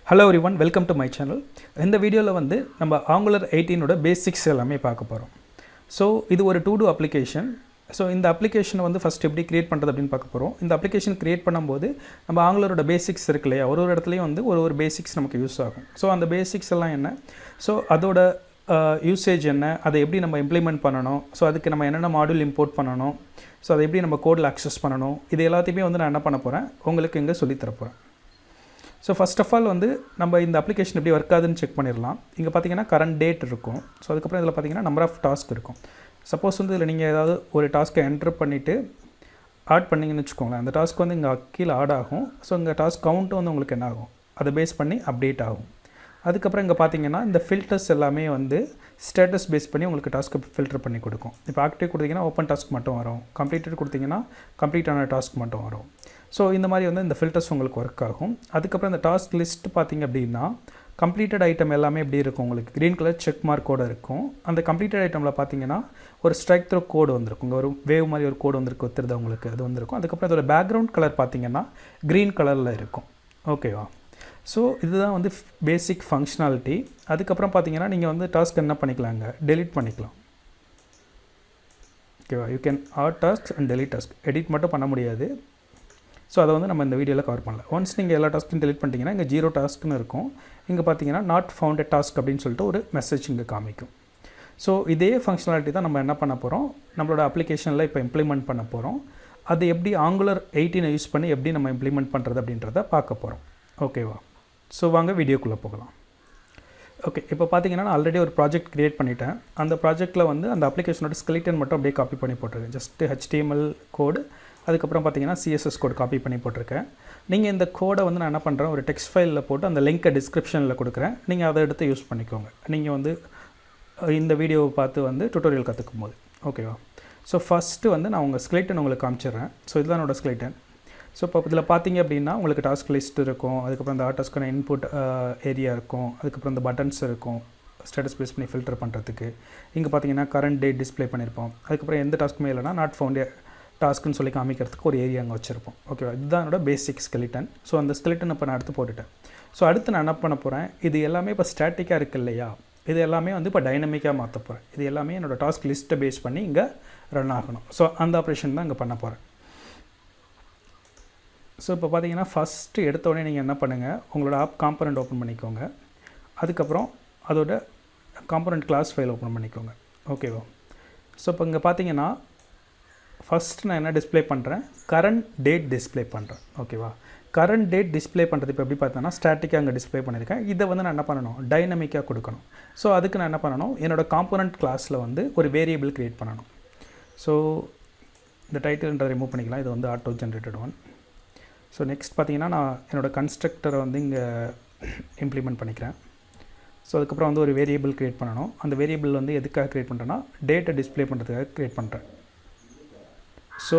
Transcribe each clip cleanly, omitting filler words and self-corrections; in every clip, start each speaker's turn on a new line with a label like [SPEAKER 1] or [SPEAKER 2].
[SPEAKER 1] Hello everyone, welcome to my channel. இந்த வீடியோவில் வந்து நம்ம Angular 18 ஓட பேசிக்ஸ் எல்லாமே பார்க்க போகிறோம். ஸோ இது ஒரு to do அப்ளிகேஷன். ஸோ இந்த அப்ளிகேஷனை வந்து ஃபஸ்ட் எப்படி கிரியேட் பண்ணுறது அப்படின்னு பார்க்க போகிறோம். இந்த அப்ளிகேஷன் கிரியேட் பண்ணும்போது நம்ம ஆங்குலரோட பேசிக்ஸ் இருக்கு இல்லையா, ஒரு இடத்துலையும் வந்து ஒரு பேசிக்ஸ் நமக்கு யூஸ் ஆகும். ஸோ அந்த பேசிக்ஸ் எல்லாம் என்ன, ஸோ அதோட யூசேஜ் என்ன, அதை எப்படி நம்ம இம்ப்ளிமெண்ட் பண்ணணும், ஸோ அதுக்கு நம்ம என்னென்ன மாடியூல் இம்போர்ட் பண்ணணும், ஸோ அதை எப்படி நம்ம கோடில் அக்சஸ் பண்ணணும், இது எல்லாத்தையுமே வந்து நான் என்ன பண்ண போகிறேன் உங்களுக்கு இங்கே சொல்லித்தரப்போகிறேன். ஸோ ஃபஸ்ட் ஆஃப் ஆல் வந்து நம்ம இந்த அப்ளிகேஷன் எப்படி ஒர்க் ஆகுதுன்னு செக் பண்ணிடலாம். இங்கே பார்த்தீங்கன்னா கரண்ட் டேட் இருக்கும். ஸோ அதுக்கப்புறம் இதில் பார்த்தீங்கன்னா நம்பர் ஆஃப் டாஸ்க் இருக்கும். சப்போஸ் வந்து இதில் நீங்கள் ஏதாவது ஒரு டாஸ்க்கை என்ட்ரு பண்ணிவிட்டு ஆட் பண்ணிங்கன்னு வச்சுக்கோங்களேன், அந்த டாஸ்க் வந்து இங்கே கீழே ஆட் ஆகும். ஸோ இங்கே டாஸ்க் கவுண்ட்டு வந்து உங்களுக்கு என்ன ஆகும், அதை பேஸ் பண்ணி அப்டேட் ஆகும். அதுக்கப்புறம் இங்கே பார்த்தீங்கன்னா இந்த ஃபில்டர்ஸ் எல்லாமே வந்து ஸ்டேட்டஸ் பேஸ் பண்ணி உங்களுக்கு டாஸ்க்கு ஃபில்டர் பண்ணி கொடுக்கும். இப்போ ஆக்டிவ் கொடுத்தீங்கன்னா ஓப்பன் டாஸ்க் மட்டும் வரும், கம்ப்ளீட்டட் கொடுத்தீங்கன்னா கம்ப்ளீட்டான டாஸ்க் மட்டும் வரும். ஸோ இந்த மாதிரி வந்து இந்த ஃபில்டர்ஸ் உங்களுக்கு ஒர்க் ஆகும். அதுக்கப்புறம் இந்த டாஸ்க் லிஸ்ட் பார்த்திங்க அப்படின்னா கம்ப்ளீட்டட் ஐட்டம் எல்லாமே எப்படி இருக்கும், உங்களுக்கு க்ரீன் கலர் செக் மார்க்கோடு இருக்கும். அந்த கம்ப்ளீட்டட் ஐட்டமில் பார்த்தீங்கன்னா ஒரு ஸ்ட்ரைக் த்ரூ கோடு வந்திருக்கும், ஒரு வேவ் மாதிரி ஒரு கோடு வந்திருக்கு ஒத்துருது உங்களுக்கு, அது வந்திருக்கும். அதுக்கப்புறம் இதோட பேக்ரவுண்ட் கலர் பார்த்திங்கன்னா க்ரீன் கலரில் இருக்கும். ஓகேவா? ஸோ இதுதான் வந்து பேசிக் ஃபங்க்ஷனாலிட்டி. அதுக்கப்புறம் பார்த்தீங்கன்னா நீங்கள் வந்து டாஸ்க் என்ன பண்ணிக்கலாங்க, டெலிட் பண்ணிக்கலாம். ஓகேவா? You can add task and delete task. Edit மட்டும் பண்ண முடியாது. ஸோ அதை வந்து நம்ம இந்த வீடியோவில் கவர் பண்ணல. ஒன்ஸ் நீங்கள் எல்லா டாஸ்க்கும் டெலிட் பண்ணிட்டீங்கன்னா இங்கே 0 டாஸ்க்குன்னு இருக்கும். இங்கே பார்த்தீங்கன்னா நாட் ஃபவுண்ட் எ டாஸ்க் அப்படின்னு சொல்லிட்டு ஒரு மெசேஜ் இங்கே காமிக்கும். ஸோ இதே ஃபங்க்ஷனாலிட்டி தான் நம்ம என்ன பண்ண போகிறோம், நம்மளோட அப்ளிகேஷனில் இப்போ இம்ப்ளிமெண்ட் பண்ண போகிறோம். அது எப்படி Angular 18 யூஸ் பண்ணி எப்படி நம்ம இம்ப்ளிமெண்ட் பண்ணுறது அப்படின்றத பார்க்க போகிறோம். ஓகேவா? ஸோ வாங்க வீடியோக்குள்ளே போகலாம். ஓகே, இப்போ பார்த்தீங்கன்னா நான் ஆல்ரெடி ஒரு ப்ராஜெக்ட் க்ரியேட் பண்ணிட்டேன். அந்த ப்ராஜெக்ட்டில் வந்து அந்த அப்ளிகேஷனோட ஸ்கெலிட்டன் மட்டும் அப்படியே காப்பி பண்ணி போட்டிருக்கேன். ஜஸ்ட்டு HTML கோடு, அதுக்கப்புறம் பார்த்தீங்கன்னா CSS கோட் காப்பி பண்ணி போட்டிருக்கேன். நீங்கள் இந்த கோடை வந்து நான் என்ன பண்ணுறேன், ஒரு டெக்ஸ்ட் ஃபைலில் போட்டு அந்த லிங்க்கை டிஸ்கிரிப்ஷனில் கொடுக்குறேன். நீங்கள் அதை எடுத்து யூஸ் பண்ணிக்கோங்க, நீங்கள் வந்து இந்த வீடியோவை பார்த்து வந்து டுட்டோரியல் கற்றுக்கும் போது. ஓகேவா? ஸோ ஃபஸ்ட்டு வந்து நான் உங்கள் ஸ்கெலிட்டன் உங்களுக்கு காமிச்சிடுறேன். ஸோ இதுதான் என்னோடய ஸ்கெலிட்டன். ஸோ இப்போ இதில் பார்த்தீங்க அப்படின்னா உங்களுக்கு டாஸ்க் லிஸ்ட் இருக்கும், அதுக்கப்புறம் இந்த டாஸ்க்கான இன்புட் ஏரியா இருக்கும், அதுக்கப்புறம் இந்த பட்டன்ஸ் இருக்கும் ஸ்டேட்டஸ் பேஸ் பண்ணி ஃபில்டர் பண்ணுறதுக்கு. இங்கே பார்த்தீங்கன்னா கரண்ட் டேட் டிஸ்பிளே பண்ணியிருப்போம். அதுக்கப்புறம் எந்த டாஸ்க்குமே இல்லைனா நாட் ஃபவுண்ட் டாஸ்க்குன்னு சொல்லி காமிக்கிறதுக்கு ஒரு ஏரியா அங்கே வச்சுருப்போம். ஓகேவா? இதுதான் என்னோட பேசிக் ஸ்கெலிட்டன். ஸோ அந்த ஸ்கெலிட்டன் இப்போ நான் எடுத்து போட்டுட்டேன். ஸோ அடுத்து நான் என்ன பண்ண போகிறேன், இது எல்லாமே இப்போ ஸ்டாட்டிக்காக இருக்குது இல்லையா, இது எல்லாமே வந்து இப்போ டைனமிக்காக மாற்ற போகிறேன். இது எல்லாமே என்னோடய டாஸ்க் லிஸ்ட்டை பேஸ் பண்ணி இங்கே ரன் ஆகணும். ஸோ அந்த ஆப்ரேஷன் தான் இங்கே பண்ண போகிறேன். ஸோ இப்போ பார்த்தீங்கன்னா ஃபஸ்ட்டு எடுத்த உடனே நீங்கள் என்ன பண்ணுங்கள், உங்களோட ஆப் காம்பனண்ட் ஓப்பன் பண்ணிக்கோங்க. அதுக்கப்புறம் அதோட காம்பனண்ட் கிளாஸ் ஃபைல் ஓப்பன் பண்ணிக்கோங்க. ஓகேவா? ஸோ இப்போ இங்கே பார்த்தீங்கன்னா ஃபஸ்ட்டு நான் என்ன டிஸ்பிளே பண்ணுறேன், கரண்ட் டேட் டிஸ்பிளே பண்ணுறேன். ஓகேவா? கரண்ட் டேட் டிஸ்பிளே பண்ணுறது இப்போ எப்படி பார்த்தோன்னா ஸ்டாட்டிக்காக அங்கே டிஸ்பிளே பண்ணியிருக்கேன். இதை வந்து நான் என்ன பண்ணணும், டைனமிக்காக கொடுக்கணும். ஸோ அதுக்கு நான் என்ன பண்ணணும், என்னோடய காம்பனண்ட் கிளாஸில் வந்து ஒரு வேரியபிள் க்ரியேட் பண்ணணும். ஸோ இந்த டைட்டில்ன்றதை ரிமூவ் பண்ணிக்கலாம், இது வந்து auto generated one. So next பார்த்தீங்கன்னா நான் என்னோடய கன்ஸ்ட்ரக்டரை வந்து இங்கே இம்ப்ளிமெண்ட் பண்ணிக்கிறேன். ஸோ அதுக்கப்புறம் வந்து ஒரு வேரியபிள் க்ரியேட் பண்ணணும். அந்த வேரியபிள் வந்து எதுக்காக க்ரியேட் பண்ணுறேன்னா டேட்டை டிஸ்பிளே பண்ணுறதுக்காக க்ரியேட் பண்ணுறேன். ஸோ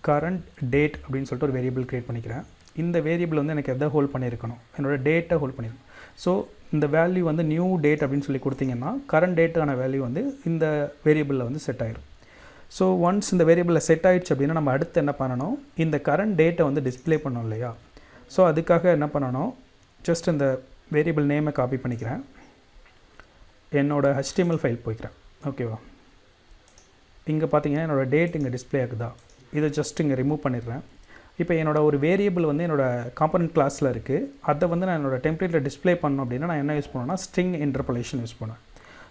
[SPEAKER 1] கரண்ட் டேட் அப்படின்னு சொல்லிட்டு ஒரு வேரியபிள் க்ரியேட் பண்ணிக்கிறேன். இந்த வேரியபிள் வந்து எனக்கு எதை ஹோல்ட் பண்ணியிருக்கணும், என்னோடய டேட்டை ஹோல்ட் பண்ணியிருக்கணும். ஸோ இந்த வேல்யூ வந்து நியூ டேட் அப்படின்னு சொல்லி கொடுத்தீங்கன்னா கரண்ட் டேட்டான வேல்யூ வந்து இந்த வேரியபிளில் வந்து செட் ஆயிடும். ஸோ ஒன்ஸ் இந்த வேரியபிளில் செட் ஆகிடுச்சு அப்படின்னா நம்ம அடுத்து என்ன பண்ணணும், இந்த கரண்ட் டேட்டை வந்து டிஸ்பிளே பண்ணணும் இல்லையா. ஸோ அதுக்காக என்ன பண்ணணும், ஜஸ்ட் இந்த வேரியபிள் நேமை காப்பி பண்ணிக்கிறேன், என்னோடய HTML ஃபைல் போய்க்கிறேன். ஓகேவா? இங்கே பார்த்தீங்கன்னா என்னோடய டேட் இங்கே டிஸ்பிளே ஆகுதா, இதை ஜஸ்ட் இங்கே ரிமூவ் பண்ணிடுறேன். இப்போ என்னோடய ஒரு வேரியபிள் வந்து என்னோடய காம்பனண்ட் கிளாஸில் இருக்குது, அதை வந்து நான் என்னோடய டெம்ப்ளேட்டில் டிஸ்பிளே பண்ணணும் அப்படின்னா நான் என்ன யூஸ் பண்ணுவேன்னா ஸ்ட்ரிங் இன்டர்போலேஷன் யூஸ் பண்ணுவேன்.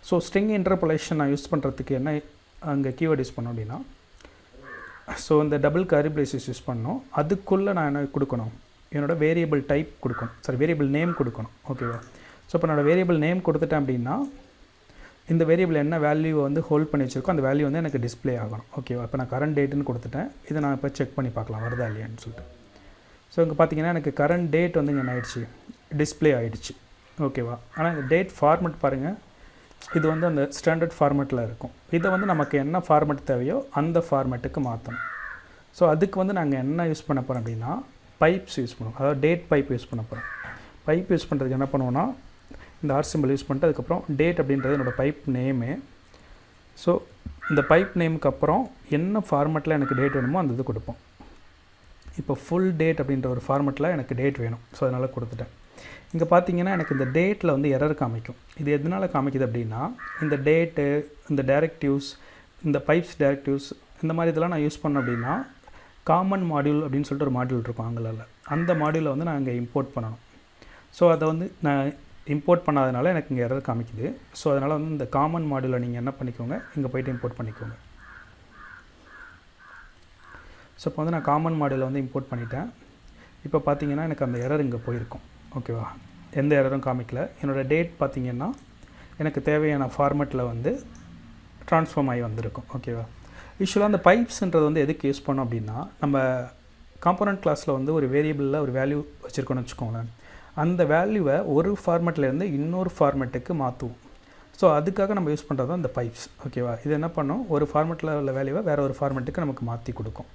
[SPEAKER 1] ஸோ ஸ்ட்ரிங் இன்டர்போலேஷன் நான் யூஸ் பண்ணுறதுக்கு என்ன அங்கே கீவேர்ட் யூஸ் பண்ணோம் அப்படின்னா, ஸோ இந்த டபுள் கர்லி பிரேசஸ் யூஸ் பண்ணணும். அதுக்குள்ளே நான் என்ன கொடுக்கணும், என்னோடய வேரியபிள் டைப் கொடுக்கணும், சாரி வேரியபிள் நேம் கொடுக்கணும். ஓகேவா? ஸோ இப்போ என்னோடய வேரியபிள் நேம் கொடுத்துட்டேன் அப்படின்னா இந்த வேரியபிள் என்ன வேல்யூ வந்து ஹோல்ட் பண்ணி வச்சுருக்கோம் அந்த வேல்யூ வந்து எனக்கு டிஸ்பிளே ஆகணும். ஓகேவா? இப்போ நான் கரண்ட் டேட்டுன்னு கொடுத்துட்டேன். இதை நான் இப்போ செக் பண்ணி பார்க்கலாம் வருதா இல்லையான்னு சொல்லிட்டு. ஸோ இங்கே பார்த்தீங்கன்னா எனக்கு கரண்ட் டேட் வந்து இங்கே என்ன ஆகிடுச்சு, டிஸ்பிளே ஆகிடுச்சு. ஓகேவா? ஆனால் இந்த டேட் ஃபார்மெட் பாருங்கள், இது வந்து அந்த ஸ்டாண்டர்ட் ஃபார்மேட்டில் இருக்கும். இதை வந்து நமக்கு என்ன ஃபார்மேட் தேவையோ அந்த ஃபார்மேட்டுக்கு மாற்றணும். ஸோ அதுக்கு வந்து நாங்கள் என்ன யூஸ் பண்ண போகிறோம் அப்படின்னா பைப்ஸ் யூஸ் பண்ணுவோம், அதாவது டேட் பைப் யூஸ் பண்ண போகிறோம். பைப் யூஸ் பண்ணுறதுக்கு என்ன பண்ணுவோன்னா இந்த ஆர் சிம்பிள் யூஸ் பண்ணிட்டு அதுக்கப்புறம் டேட் அப்படின்றது என்னோடய பைப் நேமு. ஸோ இந்த பைப் நேமுக்கு அப்புறம் என்ன ஃபார்மேட்டில் எனக்கு டேட் வேணுமோ அந்த இது கொடுப்போம். இப்போ ஃபுல் டேட் அப்படின்ற ஒரு ஃபார்மெட்டில் எனக்கு டேட் வேணும். ஸோ அதனால் கொடுத்துட்டேன். இங்கே பார்த்தீங்கன்னா எனக்கு இந்த டேட்டில் வந்து எரர் காமிக்கும். இது எதனால் காமிக்குது அப்படின்னா, இந்த டேட்டு, இந்த டைரக்டிவ்ஸ், இந்த பைப்ஸ் டைரக்டிவ்ஸ், இந்த மாதிரி இதெல்லாம் நான் யூஸ் பண்ணேன் அப்படின்னா காமன் மாடியூல் அப்படின்னு சொல்லிட்டு ஒரு மாடியூல் இருக்கும் ஆங்கிலில். அந்த மாடியூலை வந்து நான் இங்கே இம்போர்ட் பண்ணணும். ஸோ அதை வந்து நான் இம்போர்ட் பண்ணாதனால எனக்கு இங்கே எரர் காமிக்குது. ஸோ அதனால் வந்து இந்த காமன் மாடியூலை நீங்கள் என்ன பண்ணிக்கோங்க, இங்கே போய்ட்டு இம்போர்ட் பண்ணிக்கோங்க. ஸோ இப்போ வந்து நான் காமன் மாடியூலை வந்து இம்போர்ட் பண்ணிட்டேன். இப்போ பார்த்தீங்கன்னா எனக்கு அந்த எரர் இங்கே போயிருக்கும். ஓகேவா, எந்த எரரும் காமிக்கல. என்னோடய டேட் பார்த்திங்கன்னா எனக்கு தேவையான ஃபார்மெட்டில் வந்து ட்ரான்ஸ்ஃபார்ம் ஆகி வந்திருக்கும். ஓகேவா, யூஸ்வலாக அந்த பைப்ஸ்ன்றது வந்து எதுக்கு யூஸ் பண்ணோம் அப்படின்னா, நம்ம காம்போனன்ட் கிளாஸில் வந்து ஒரு வேரியபிளில் ஒரு வேல்யூ வச்சுருக்கோன்னு வச்சுக்கோங்களேன். அந்த வேல்யூவை ஒரு ஃபார்மெட்லேருந்து இன்னொரு ஃபார்மெட்டுக்கு மாற்றுவோம். ஸோ அதுக்காக நம்ம யூஸ் பண்ணுறது தான் இந்த பைப்ஸ். ஓகேவா, இது என்ன பண்ணோம், ஒரு ஃபார்மெட்டில் உள்ள வேல்யூவை வேறு ஒரு ஃபார்மெட்டுக்கு நமக்கு மாற்றி கொடுக்கும்.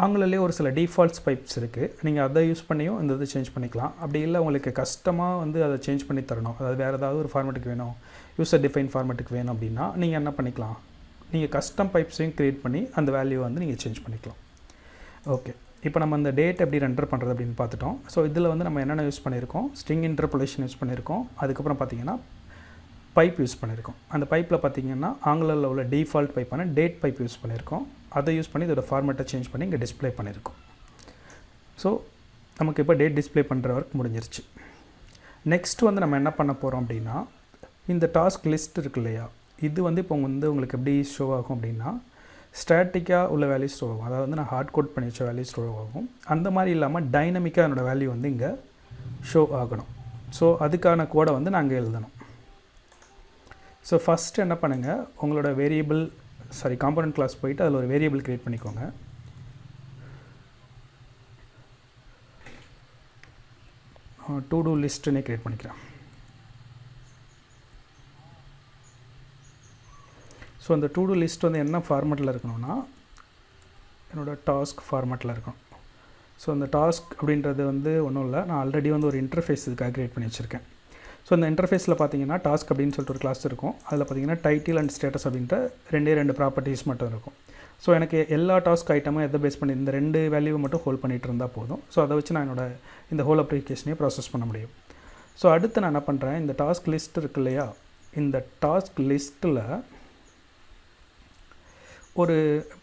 [SPEAKER 1] ஆங்கிலே ஒரு சில டிஃபால்ட்ஸ் பைப்ஸ் இருக்குது. நீங்கள் அதை யூஸ் பண்ணியும் இந்த இது சேஞ்ச் பண்ணிக்கலாம். அப்படி இல்லை உங்களுக்கு கஸ்டமாக வந்து அதை சேஞ்ச் பண்ணி தரணும், அதாவது வேறு ஏதாவது ஒரு ஃபார்மெட்டுக்கு வேணும், யூசர் டிஃபைன் ஃபார்மெட்டுக்கு வேணும் அப்படின்னா நீங்கள் என்ன பண்ணிக்கலாம், நீங்கள் கஸ்டம் பைப்ஸையும் க்ரியேட் பண்ணி அந்த வேல்யூவை வந்து நீங்கள் சேஞ்ச் பண்ணிக்கலாம். ஓகே, இப்போ நம்ம அந்த டேட் எப்படி ரெண்டர் பண்ணுறது அப்படின்னு பார்த்துட்டோம். ஸோ இதில் வந்து நம்ம என்னென்ன யூஸ் பண்ணியிருக்கோம், ஸ்ட்ரிங் இன்டர்போலேஷன் யூஸ் பண்ணியிருக்கோம். அதுக்கப்புறம் பார்த்திங்கன்னா பைப் யூஸ் பண்ணியிருக்கோம். அந்த பைப்பில் பார்த்திங்கன்னா ஆங்கிலில் உள்ள டிஃபால்ட் பைப்பான டேட் பைப் யூஸ் பண்ணியிருக்கோம். அதை யூஸ் பண்ணி இதோட ஃபார்மேட்டை சேஞ்ச் பண்ணி இங்கே டிஸ்பிளே பண்ணியிருக்கோம். ஸோ நமக்கு இப்போ டேட் டிஸ்பிளே பண்ணுற ஒர்க் முடிஞ்சிருச்சு. நெக்ஸ்ட் வந்து நம்ம என்ன பண்ண போகிறோம் அப்படின்னா, இந்த டாஸ்க் லிஸ்ட் இருக்கு இல்லையா, இது வந்து இப்போ வந்து உங்களுக்கு எப்படி ஷோ ஆகும் அப்படின்னா, ஸ்டாட்டிக்காக உள்ள வேல்யூ ஸ்டோர் ஆகும். அதாவது வந்து நான் ஹார்ட் கோட் பண்ணி வச்ச வேல்யூ ஸ்டோர் ஆகும். அந்த மாதிரி இல்லாமல் டைனமிக்காக என்னோடய வேல்யூ வந்து இங்கே ஷோ ஆகணும். ஸோ அதுக்கான கோடை வந்து நாங்கள் எழுதணும். ஸோ ஃபஸ்ட்டு என்ன பண்ணுங்கள், உங்களோட வேரியபிள் காம்போனன்ட் கிளாஸ் போயிட்டு அதில் ஒரு வேரியபிள் க்ரியேட் பண்ணிக்கோங்க. டு டூ லிஸ்ட்டுன்னே க்ரியேட் பண்ணிக்கிறேன். ஸோ அந்த டு டூ லிஸ்ட் வந்து என்ன ஃபார்மெட்டில் இருக்கணும்னா, என்னோடய டாஸ்க் ஃபார்மெட்டில் இருக்கும். ஸோ அந்த டாஸ்க் அப்படின்றது வந்து ஒன்றும் இல்லை, நான் ஆல்ரெடி வந்து ஒரு இன்டர்ஃபேஸ் இதுக்காக க்ரியேட் பண்ணி வச்சுருக்கேன். ஸோ அந்த இன்டர்ஃபேஸில் பார்த்தீங்கன்னா டாஸ்க் அப்படின்னு சொல்லிட்டு ஒரு கிளாஸ் இருக்கும். அதில் பார்த்தீங்கன்னா டைட்டில் அண்ட் ஸ்டேட்டஸ் அப்படின்ற ரெண்டு ப்ராப்பர்ட்டிஸ் மட்டும் இருக்கும். ஸோ எனக்கு எல்லா டாஸ்க் ஐட்டமும் எதை பேஸ் பண்ணி இந்த 2 வேல்யூவை மட்டும் ஹோல்ட் பண்ணிகிட்டு இருந்தால் போதும். ஸோ அதை வச்சு நான் இந்த ஹோல் அப்ளிகேஷனையே ப்ராசஸ் பண்ண முடியும். ஸோ அடுத்து நான் என்ன பண்ணுறேன், இந்த டாஸ்க் லிஸ்ட் இருக்கு இல்லையா, இந்த டாஸ்க் லிஸ்ட்டில் ஒரு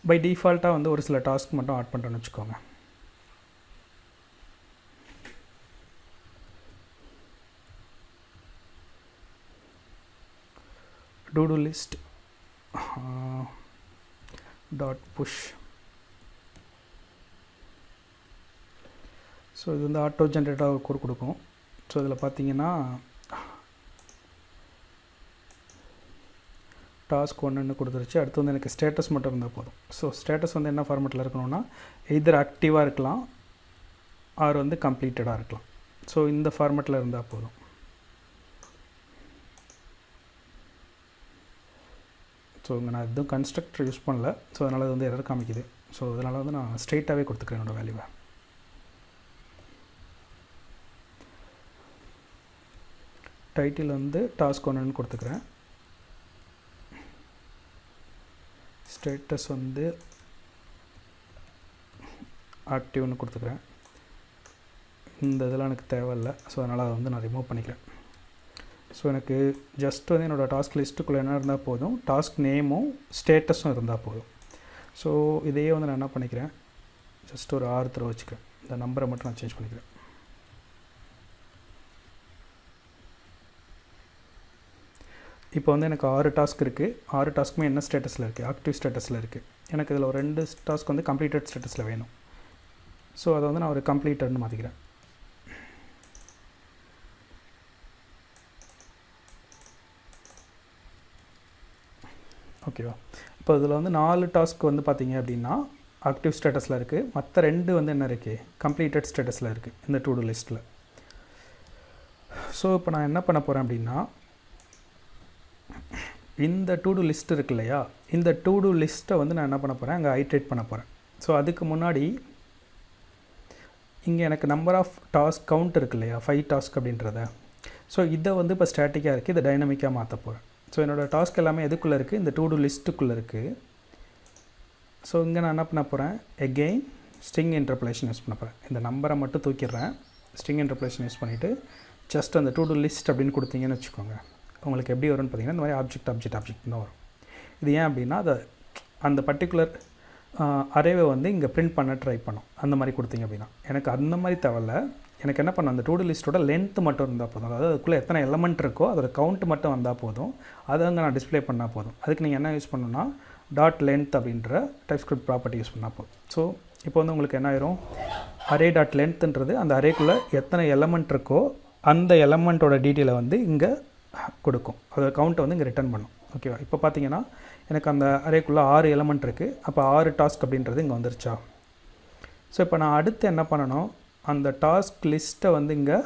[SPEAKER 1] பை டிஃபால்ட்டாக வந்து ஒரு சில டாஸ்க் மட்டும் ஆட் பண்ணுறேன்னு வச்சுக்கோங்க. to-do list dot push. So இது வந்து ஆட்டோ ஜென்ரேட்டாக ஒரு கோட் கொடுக்கும். ஸோ இதில் பார்த்தீங்கன்னா டாஸ்க் 1ன்னு கொடுத்துருச்சு. அடுத்து வந்து எனக்கு ஸ்டேட்டஸ் மட்டும் இருந்தால் போதும். ஸோ ஸ்டேட்டஸ் வந்து என்ன ஃபார்மெட்டில் இருக்கணும்னா, எய்தர் ஆக்டிவாக இருக்கலாம் ஆர் வந்து கம்ப்ளீட்டடாக இருக்கலாம். ஸோ இந்த ஃபார்மெட்டில் இருந்தால் போதும். ஸோ இங்கே நான் எதுவும் கன்ஸ்ட்ரக்டர் யூஸ் பண்ணல. ஸோ அதனால் அது வந்து எரர் காமிக்குது. ஸோ அதனால் வந்து நான் ஸ்ட்ரெயிட்டாகவே கொடுத்துக்கிறேன் என்னோடய வேல்யூவை. டைட்டில் வந்து டாஸ்க் 1ன்னு கொடுத்துக்கிறேன். ஸ்டேட்டஸ் வந்து ஆக்டிவ்னு கொடுத்துக்கிறேன். இந்த இதெல்லாம் எனக்கு தேவையில்லை. ஸோ அதனால் அதை வந்து நான் ரிமூவ் பண்ணிக்கிறேன். ஸோ எனக்கு ஜஸ்ட் வந்து என்னோடய டாஸ்க் லிஸ்ட்டுக்குள்ளே என்ன இருந்தால் போதும், டாஸ்க் நேமும் ஸ்டேட்டஸும் இருந்தால் போதும். ஸோ இதையே வந்து நான் என்ன பண்ணிக்கிறேன், ஜஸ்ட் ஒரு 6 தடவை வச்சுக்கிறேன். இந்த நம்பரை மட்டும் நான் சேஞ்ச் பண்ணிக்கிறேன். இப்போ வந்து எனக்கு 6 டாஸ்க் இருக்குது. 6 டாஸ்க்குமே என்ன ஸ்டேட்டஸில் இருக்குது, ஆக்டிவ் ஸ்டேட்டஸில் இருக்குது. எனக்கு இதில் ஒரு 2 டாஸ்க் வந்து கம்ப்ளீட்டட் ஸ்டேட்டஸில் வேணும். ஸோ அதை வந்து நான் ஒரு கம்ப்ளீட்டட்னு மாற்றிக்கிறேன். ஓகேவா, இப்போ இதில் வந்து 4 டாஸ்க் வந்து பார்த்திங்க அப்படின்னா ஆக்டிவ் ஸ்டேட்டஸில் இருக்குது. மற்ற 2 வந்து என்ன இருக்குது, கம்ப்ளீட்டட் ஸ்டேட்டஸில் இருக்குது இந்த டு டூ லிஸ்ட்டில். ஸோ இப்போ நான் என்ன பண்ண போகிறேன் அப்படின்னா, இந்த டு டூ லிஸ்ட் இருக்கு இல்லையா, இந்த டு டூ லிஸ்ட்டை வந்து நான் என்ன பண்ண போகிறேன், அங்கே ஐட்ரேட் பண்ண போகிறேன். ஸோ அதுக்கு முன்னாடி இங்கே எனக்கு நம்பர் ஆஃப் டாஸ்க் கவுண்ட் இருக்கு இல்லையா, 5 டாஸ்க் அப்படின்றத. ஸோ இதை வந்து இப்போ ஸ்டாட்டிக்காக இருக்குது, இதை டைனமிக்காக மாற்ற போகிறேன். ஸோ என்னோடய டாஸ்க் எல்லாமே எதுக்குள்ளே இருக்குது, இந்த டு டூ லிஸ்ட்டுக்குள்ளே இருக்குது. ஸோ இங்கே நான் என்ன பண்ண போகிறேன், எகெயின் ஸ்ட்ரிங் இன்டர்போலேஷன் யூஸ் பண்ண போகிறேன். இந்த நம்பரை மட்டும் தூக்கிடுறேன். ஸ்ட்ரிங் இன்டர்போலேஷன் யூஸ் பண்ணிவிட்டு ஜஸ்ட் அந்த டு டூ லிஸ்ட் அப்படின்னு கொடுத்தீங்கன்னு வச்சுக்கோங்க, உங்களுக்கு எப்படி வரும்னு பார்த்தீங்கன்னா இந்த மாதிரி ஆப்ஜெக்ட் தான் வரும். இது ஏன் அப்படின்னா அந்த பர்டிகுலர் அரேவை வந்து இங்கே பிரிண்ட் பண்ண ட்ரை பண்ணும். அந்த மாதிரி கொடுத்தீங்க அப்படின்னா எனக்கு அந்த மாதிரி தேவையில்ல. எனக்கு என்ன பண்ணணும், அந்த டு டூ லிஸ்ட்டோட லென்த்து மட்டும் இருந்தால் போதும். அதாவது அதுக்குள்ளே எத்தனை எலமெண்ட் இருக்கோ அதோட கவுண்ட் மட்டும் வந்தால் போதும். அதை அங்கே நான் டிஸ்பிளே பண்ணால் போதும். அதுக்கு நீங்கள் என்ன யூஸ் பண்ணணும்னா டாட் லென்த் அப்படின்ற டைப்ஸ்கிரிப்ட் ப்ராப்பர்ட்டி யூஸ் பண்ணால் போதும். ஸோ இப்போ வந்து உங்களுக்கு என்ன ஆயிரும், அரே டாட் லென்த்துன்றது அந்த அரேக்குள்ளே எத்தனை எலமெண்ட் இருக்கோ அந்த எலமெண்ட்டோட டீட்டெயிலை வந்து இங்கே கொடுக்கும். அதோட கவுண்ட்டை வந்து இங்கே ரிட்டர்ன் பண்ணும். ஓகேவா? இப்போ பார்த்தீங்கன்னா எனக்கு அந்த அரேக்குள்ளே 6 எலமெண்ட் இருக்குது. அப்போ 6 டாஸ்க் அப்படின்றது இங்கே வந்துருச்சா? ஸோ இப்போ நான் அடுத்து என்ன பண்ணணும், அந்த டாஸ்க் லிஸ்ட்டை வந்து இங்கே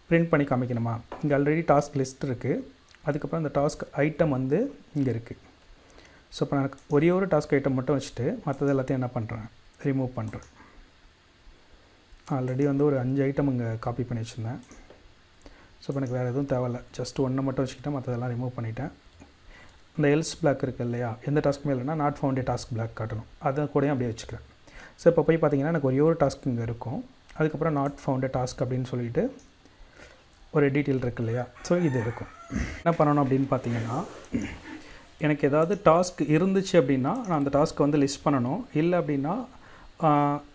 [SPEAKER 1] பிரிண்ட் பண்ணி காமிக்கணுமா? இங்கே ஆல்ரெடி டாஸ்க் லிஸ்ட் இருக்குது. அதுக்கப்புறம் இந்த டாஸ்க் ஐட்டம் வந்து இங்கே இருக்குது. ஸோ இப்போ நான் ஒரே ஒரு டாஸ்க் ஐட்டம் மட்டும் வச்சுட்டு மற்றது எல்லாத்தையும் என்ன பண்ணுறேன், ரிமூவ் பண்ணுறேன். ஆல்ரெடி வந்து ஒரு 5 ஐட்டம் இங்கே காப்பி பண்ணி வச்சுருந்தேன். ஸோ இப்போ எனக்கு வேறு எதுவும் தேவையில்லை, ஜஸ்ட் ஒன்றை மட்டும் வச்சுக்கிட்டேன், மற்றதெல்லாம் ரிமூவ் பண்ணிட்டேன். இந்த எல்ஸ் பிளாக் இருக்குது இல்லையா, எந்த டாஸ்க்குமே இல்லைன்னா நாட் ஃபவுண்ட் டாஸ்க் பிளாக் காட்டணும், அதை கூடயும் அப்படியே வச்சுக்கிறேன். ஸோ இப்போ போய் பார்த்தீங்கன்னா எனக்கு ஒரே ஒரு டாஸ்க் இங்கே இருக்கும். அதுக்கப்புறம் நாட் ஃபவுண்ட் டாஸ்க் அப்படின்னு சொல்லிட்டு ஒரு டீட்டெயில் இருக்குது இல்லையா, ஸோ இது இருக்கும். என்ன பண்ணணும் அப்படின்னு பார்த்தீங்கன்னா, எனக்கு ஏதாவது டாஸ்க் இருந்துச்சு அப்படின்னா நான் அந்த டாஸ்க்கை வந்து லிஸ்ட் பண்ணணும். இல்லை அப்படின்னா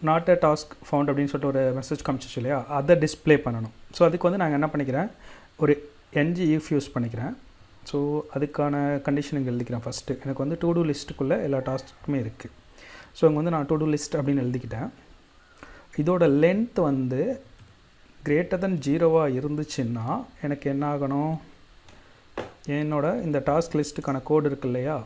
[SPEAKER 1] நாட் அ டாஸ்க் ஃபவுண்ட் அப்படின்னு சொல்லிட்டு ஒரு மெசேஜ் காமிச்சிச்சு இல்லையா, அதை டிஸ்பிளே பண்ணணும். ஸோ அதுக்கு வந்து நாங்கள் என்ன பண்ணிக்கிறேன், ஒரு என்ஜி இஃப் யூஸ் பண்ணிக்கிறேன். ஸோ அதுக்கான கண்டிஷன் இங்கே எழுதிக்கிறேன். ஃபஸ்ட்டு எனக்கு வந்து டு டூ லிஸ்ட்டுக்குள்ளே எல்லா டாஸ்க்குமே இருக்குது. ஸோ இங்கே வந்து நான் டு டூ லிஸ்ட் அப்படின்னு எழுதிக்கிட்டேன். இதோட லென்த் வந்து கிரேட்டர் தென் 0 இருந்துச்சுன்னா எனக்கு என்ன ஆகணும், என்னோட இந்த டாஸ்க் லிஸ்ட்டுக்கான கோடு இருக்கு இல்லையா,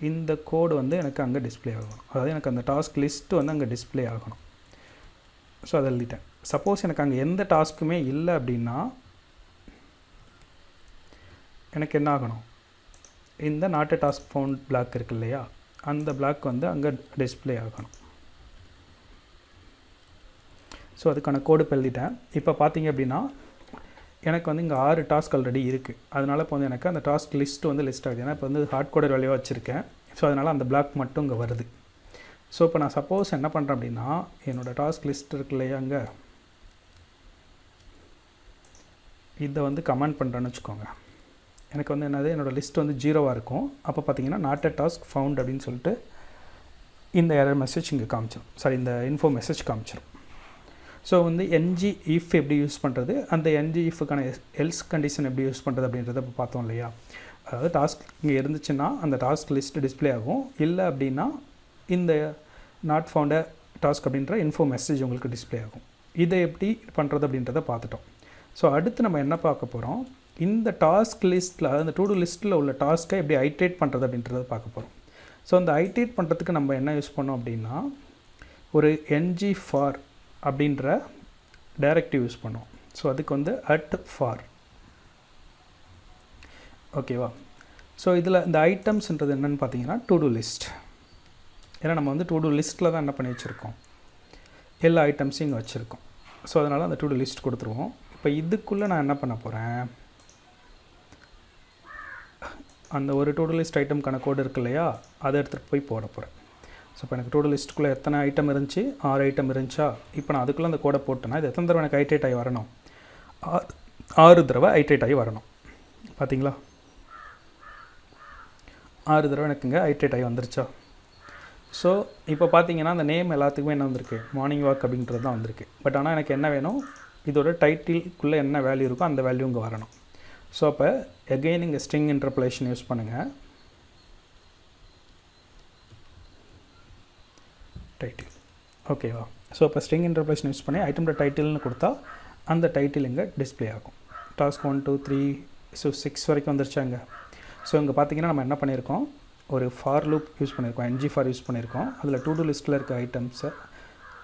[SPEAKER 1] இந்த கோடு வந்து எனக்கு அங்கே டிஸ்பிளே ஆகணும். அதாவது எனக்கு அந்த டாஸ்க் லிஸ்ட்டு வந்து அங்கே டிஸ்பிளே ஆகணும். ஸோ அதை எழுதிட்டேன். சப்போஸ் எனக்கு அங்கே எந்த டாஸ்க்குமே இல்லை அப்படின்னா எனக்கு என்ன ஆகணும், இந்த not a task found block இருக்குது இல்லையா, அந்த பிளாக் வந்து அங்கே டிஸ்பிளே ஆகணும். ஸோ அதுக்கான கோடு இப்போ எழுதிட்டேன். இப்போ பார்த்தீங்க அப்படின்னா எனக்கு வந்து இங்கே 6 டாஸ்க் ஆல்ரெடி இருக்குது. அதனால் இப்போ வந்து எனக்கு அந்த டாஸ்க் லிஸ்ட்டு வந்து லிஸ்ட் ஆகுது. ஏன்னா இப்போ வந்து ஹார்ட் கோடர் வேல்யூவாக வச்சுருக்கேன். ஸோ அதனால் அந்த பிளாக் மட்டும் இங்கே வருது. ஸோ இப்போ நான் சப்போஸ் என்ன பண்ணுறேன் அப்படின்னா, என்னோடய டாஸ்க் லிஸ்ட் இருக்கு இல்லையா, அங்கே இதை வந்து கமெண்ட் பண்ணுறேன்னு வச்சுக்கோங்க. எனக்கு வந்து என்னது, என்னோடய லிஸ்ட் வந்து 0 இருக்கும். அப்போ பார்த்தீங்கன்னா நாட் எ டாஸ்க் ஃபவுண்ட் அப்படின்னு சொல்லிட்டு இந்த எரர் மெசேஜ் இங்கே காமிச்சிடும். சாரி, இந்த இன்ஃபோ மெசேஜ் காமிச்சிடும். ஸோ வந்து என்ஜி இஃப் எப்படி யூஸ் பண்ணுறது, அந்த என்ஜி இஃப்க்கான எல்ஸ் கண்டிஷன் எப்படி யூஸ் பண்ணுறது அப்படின்றத இப்போ பார்த்தோம் இல்லையா. அதாவது டாஸ்க் இங்கே இருந்துச்சுன்னா அந்த டாஸ்க் லிஸ்ட் டிஸ்பிளே ஆகும். இல்லை அப்படின்னா இந்த நாட் ஃபவுண்ட் டாஸ்க் அப்படின்ற இன்ஃபோ மெசேஜ் உங்களுக்கு டிஸ்பிளே ஆகும். இதை எப்படி பண்ணுறது அப்படின்றத பார்த்துட்டோம். ஸோ அடுத்து நம்ம என்ன பார்க்க போகிறோம், இந்த டாஸ்க் லிஸ்ட்டில், அதாவது இந்த டு டூ லிஸ்ட்டில் உள்ள டாஸ்க்கை எப்படி ஐட்ரேட் பண்ணுறது அப்படின்றத பார்க்க போகிறோம். ஸோ அந்த ஐட்ரேட் பண்ணுறதுக்கு நம்ம என்ன யூஸ் பண்ணோம் அப்படின்னா, ஒரு என்ஜி ஃபார் அப்படின்ற டைரக்டிவ் யூஸ் பண்ணுவோம். ஸோ அதுக்கு வந்து @for, ஓகேவா. ஸோ இதில் இந்த ஐட்டம்ஸ்ன்றது என்னென்னு பார்த்தீங்கன்னா டு டூ லிஸ்ட். ஏன்னா நம்ம வந்து டு டூ லிஸ்ட்டில் தான் என்ன பண்ணி வச்சுருக்கோம், எல்லா ஐட்டம்ஸையும் இங்கே வச்சுருக்கோம். ஸோ அதனால் அந்த டு டூ லிஸ்ட் கொடுத்துருவோம். இப்போ இதுக்குள்ளே நான் என்ன பண்ண போகிறேன், அந்த ஒரு டு டூ லிஸ்ட் ஐட்டம்க்கான கோடு இருக்கு இல்லையா, அதை எடுத்துகிட்டு போய் போட போகிறேன். ஸோ இப்போ எனக்கு டோட்டல் லிஸ்ட்டுக்குள்ளே எத்தனை ஐட்டம் இருந்துச்சு, 6 ஐட்டம் இருந்துச்சா. இப்போ நான் அதுக்குள்ளே அந்த கோடை போட்டேன்னா இது எத்தனை தடவை எனக்கு ஐட்ரேட் ஆகி வரணும், 6 தடவை ஐட்ரேட் ஆகி வரணும். பார்த்தீங்களா, 6 தடவை எனக்கு இங்கே ஐட்ரேட் ஆகி வந்துருச்சா. ஸோ இப்போ பார்த்தீங்கன்னா அந்த நேம் எல்லாத்துக்குமே என்ன வந்திருக்கு, மார்னிங் வாக் அப்படின்றது தான் வந்திருக்கு. பட் ஆனால் எனக்கு என்ன வேணும், இதோட டைட்டிலுக்குள்ளே என்ன வேல்யூ இருக்கோ அந்த வேல்யூ இங்கே வரணும். ஸோ அப்போ எகெயின் இங்கே ஸ்ட்ரிங் இன்டர்போலேஷன் யூஸ் பண்ணுங்கள், டைட்டில், ஓகேவா. ஸோ இப்போ ஸ்ட்ரிங் இன்டர்போலேஷன் யூஸ் பண்ணி ஐட்டமோட டைட்டில்னு கொடுத்தா அந்த டைட்டில் இங்கே டிஸ்பிளே ஆகும். டாஸ்க் 1 2 3 ஸோ 6 வரைக்கும் வந்துருச்சாங்க. ஸோ இங்கே பார்த்தீங்கன்னா நம்ம என்ன பண்ணியிருக்கோம், ஒரு ஃபார் லூப் யூஸ் பண்ணியிருக்கோம், என்ஜி ஃபார் யூஸ் பண்ணியிருக்கோம். அதில் டு டூ லிஸ்ட்டில் இருக்க ஐட்டம்ஸை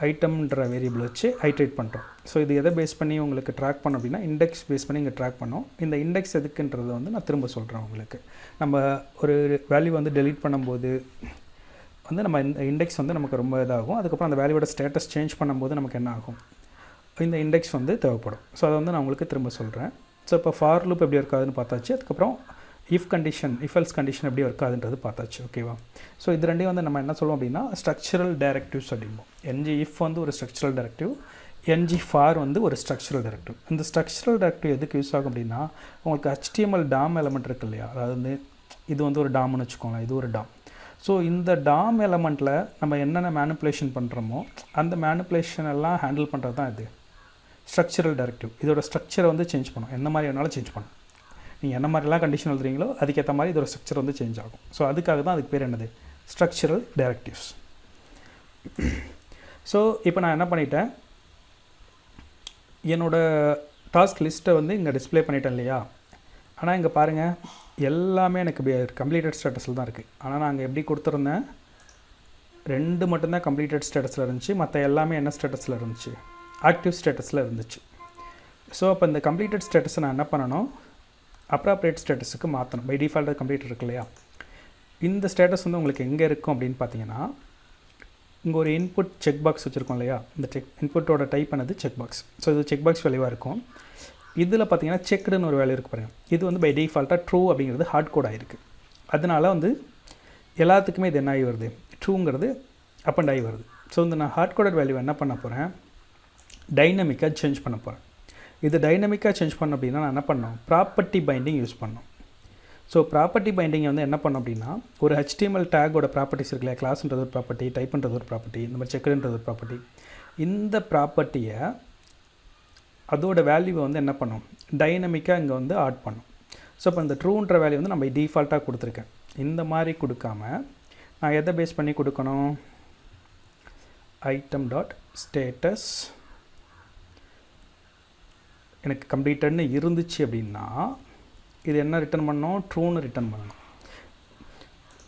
[SPEAKER 1] ஐட்டம்ன்ற வேரியபிள் வச்சு ஐட்ரேட் பண்ணுறோம். ஸோ இது எதை பேஸ் பண்ணி உங்களுக்கு ட்ராக் பண்ணோம் அப்படின்னா, இண்டெக்ஸ் பேஸ் பண்ணி இங்கே ட்ராக் பண்ணோம். இந்த இண்டெக்ஸ் எதுக்குன்றதை வந்து நான் திரும்ப சொல்கிறேன் உங்களுக்கு. நம்ம ஒரு வேல்யூ வந்து டெலீட் பண்ணும்போது வந்து நம்ம இந்த இண்டெக்ஸ் வந்து நமக்கு ரொம்ப இதாகும். அதுக்கப்புறம் அந்த வேல்யூவோட ஸ்டேட்டஸ் சேஞ்ச் பண்ணும்போது நமக்கு என்ன ஆகும், இந்த இண்டெக்ஸ் வந்து தேவைப்படும். ஸோ அதை வந்து நான் உங்களுக்கு திரும்ப சொல்கிறேன். ஸோ இப்போ ஃபார் லூப் எப்படி இருக்காதுன்னு பார்த்தாச்சு. அதுக்கப்புறம் if condition if else condition எப்படி ஒர்க் ஆகுதுன்றது பார்த்தாச்சு. ஓகேவா? ஸோ இது ரெண்டையும் வந்து நம்ம என்ன சொல்லுவோம் அப்படின்னா ஸ்ட்ரக்சரல் டைரக்டிவ்ஸ் அப்படிம்போம். என்ஜி இஃப் வந்து ஒரு ஸ்ட்ரக்சரல் டைரக்டிவ், என்ஜி ஃபார் வந்து ஒரு ஸ்ட்ரக்சரல் டைரக்டிவ். இந்த ஸ்ட்ரக்சரல் டைரக்டிவ் எதுக்கு யூஸ் ஆகும் அப்படின்னா உங்களுக்கு HTML டாம் எலமெண்ட் இருக்கு இல்லையா, அதாவது வந்து இது வந்து ஒரு டாம்னு வச்சுக்கோங்களேன், இது ஒரு டாம். ஸோ இந்த டாம் எலமெண்ட்டில் நம்ம என்னென்ன மேனிப்புலேஷன் பண்ணுறோமோ அந்த மேனிப்புலேஷன் எல்லாம் ஹேண்டில் பண்ணுறது தான் இது ஸ்ட்ரக்சரல் டைரக்டிவ். இதோட ஸ்ட்ரக்சரை வந்து சேஞ்ச் பண்ணும், என்ன மாதிரி வேணாலும் சேஞ்ச் பண்ணும். நீங்கள் என்ன மாதிரிலாம் கண்டிஷன் எழுதுறீங்களோ அதுக்கேற்ற மாதிரி இதோட ஸ்ட்ரக்சர் வந்து சேஞ்ச் ஆகும். ஸோ அதுக்காக தான் அதுக்கு பேர் என்னது ஸ்ட்ரக்சரல் டைரக்டிவ்ஸ். ஸோ இப்போ நான் என்ன பண்ணிட்டேன், என்னோடய டாஸ்க் லிஸ்ட்டை வந்து இங்கே டிஸ்பிளே பண்ணிட்டேன் இல்லையா. ஆனால் இங்கே பாருங்கள் எல்லாமே எனக்கு கம்ப்ளீட்டட் ஸ்டேட்டஸில் தான் இருக்குது. ஆனால் நான் அங்கே எப்படி கொடுத்துருந்தேன், 2 மட்டும்தான் கம்ப்ளீட்டட் ஸ்டேட்டஸில் இருந்துச்சு, மற்ற எல்லாமே என்ன ஸ்டேட்டஸில் இருந்துச்சு, ஆக்டிவ் ஸ்டேட்டஸில் இருந்துச்சு. ஸோ அப்போ இந்த கம்ப்ளீட்டட் ஸ்டேட்டஸை நான் என்ன பண்ணணும், அப்ராப்ரியேட் ஸ்டேட்டஸுக்கு மாற்றணும். பை டிஃபால்ட்டாக கம்ப்ளீட் இருக்கு இல்லையா. இந்த ஸ்டேட்டஸ் வந்து உங்களுக்கு எங்கே இருக்கும் அப்படின்னு பார்த்தீங்கன்னா இங்கே ஒரு இன்புட் செக் பாக்ஸ் வச்சுருக்கோம் இல்லையா, இந்த இன்புட்டோட டைப் பண்ணது செக் பாக்ஸ். ஸோ இது செக் பாக்ஸ் வேல்யூவாக இருக்கும். இதில் பார்த்தீங்கன்னா செக்குடுன்னு ஒரு வேல்யூ இருக்குது பாருங்கள். இது வந்து பை டிஃபால்ட்டாக ட்ரூ அப்படிங்கிறது ஹார்ட் கோட் ஆகிருக்கு. அதனால வந்து எல்லாத்துக்குமே இது என்ன ஆகி வருது, ட்ரூங்கிறது அப் அண்ட் ஆகி வருது. ஸோ இந்த நான் ஹார்ட் கோடட் வேல்யூ என்ன பண்ண போகிறேன், டைனமிக்காக சேஞ்ச் பண்ண போகிறேன். இது டைனமிக்காக சேஞ்ச் பண்ண அப்படின்னா நான் என்ன பண்ணணும், ப்ராப்பர்ட்டி பைண்டிங் யூஸ் பண்ணணும். ஸோ ப்ராப்பர்ட்டி பைண்டிங்கை வந்து என்ன பண்ணோம் அப்படின்னா ஒரு HTML டேக்கோட ப்ராப்பர்ட்டிஸ் இருக்குல்லையா, கிளாஸ்ன்றது ஒரு ப்ராப்பர்ட்டி, டைப்ன்றது ஒரு ப்ராப்பர்ட்டி, இந்த மாதிரி செக்குன்றது ஒரு ப்ராப்பர்ட்டி. இந்த ப்ராப்பர்ட்டியை அதோட வேல்யூவை வந்து என்ன பண்ணும், டைனமிக்காக இங்கே வந்து ஆட் பண்ணும். ஸோ இப்போ இந்த ட்ரூன்ற வேல்யூ வந்து நம்ம டிஃபால்ட்டாக கொடுத்துருக்கேன். இந்த மாதிரி கொடுக்காம நான் எதை பேஸ் பண்ணி கொடுக்கணும், ஐட்டம் டாட் ஸ்டேட்டஸ் எனக்கு கம்ப்ளீட்டட்னு இருந்துச்சு அப்படின்னா இது என்ன ரிட்டர்ன் பண்ணணும், ட்ரூன்னு ரிட்டர்ன் பண்ணணும்.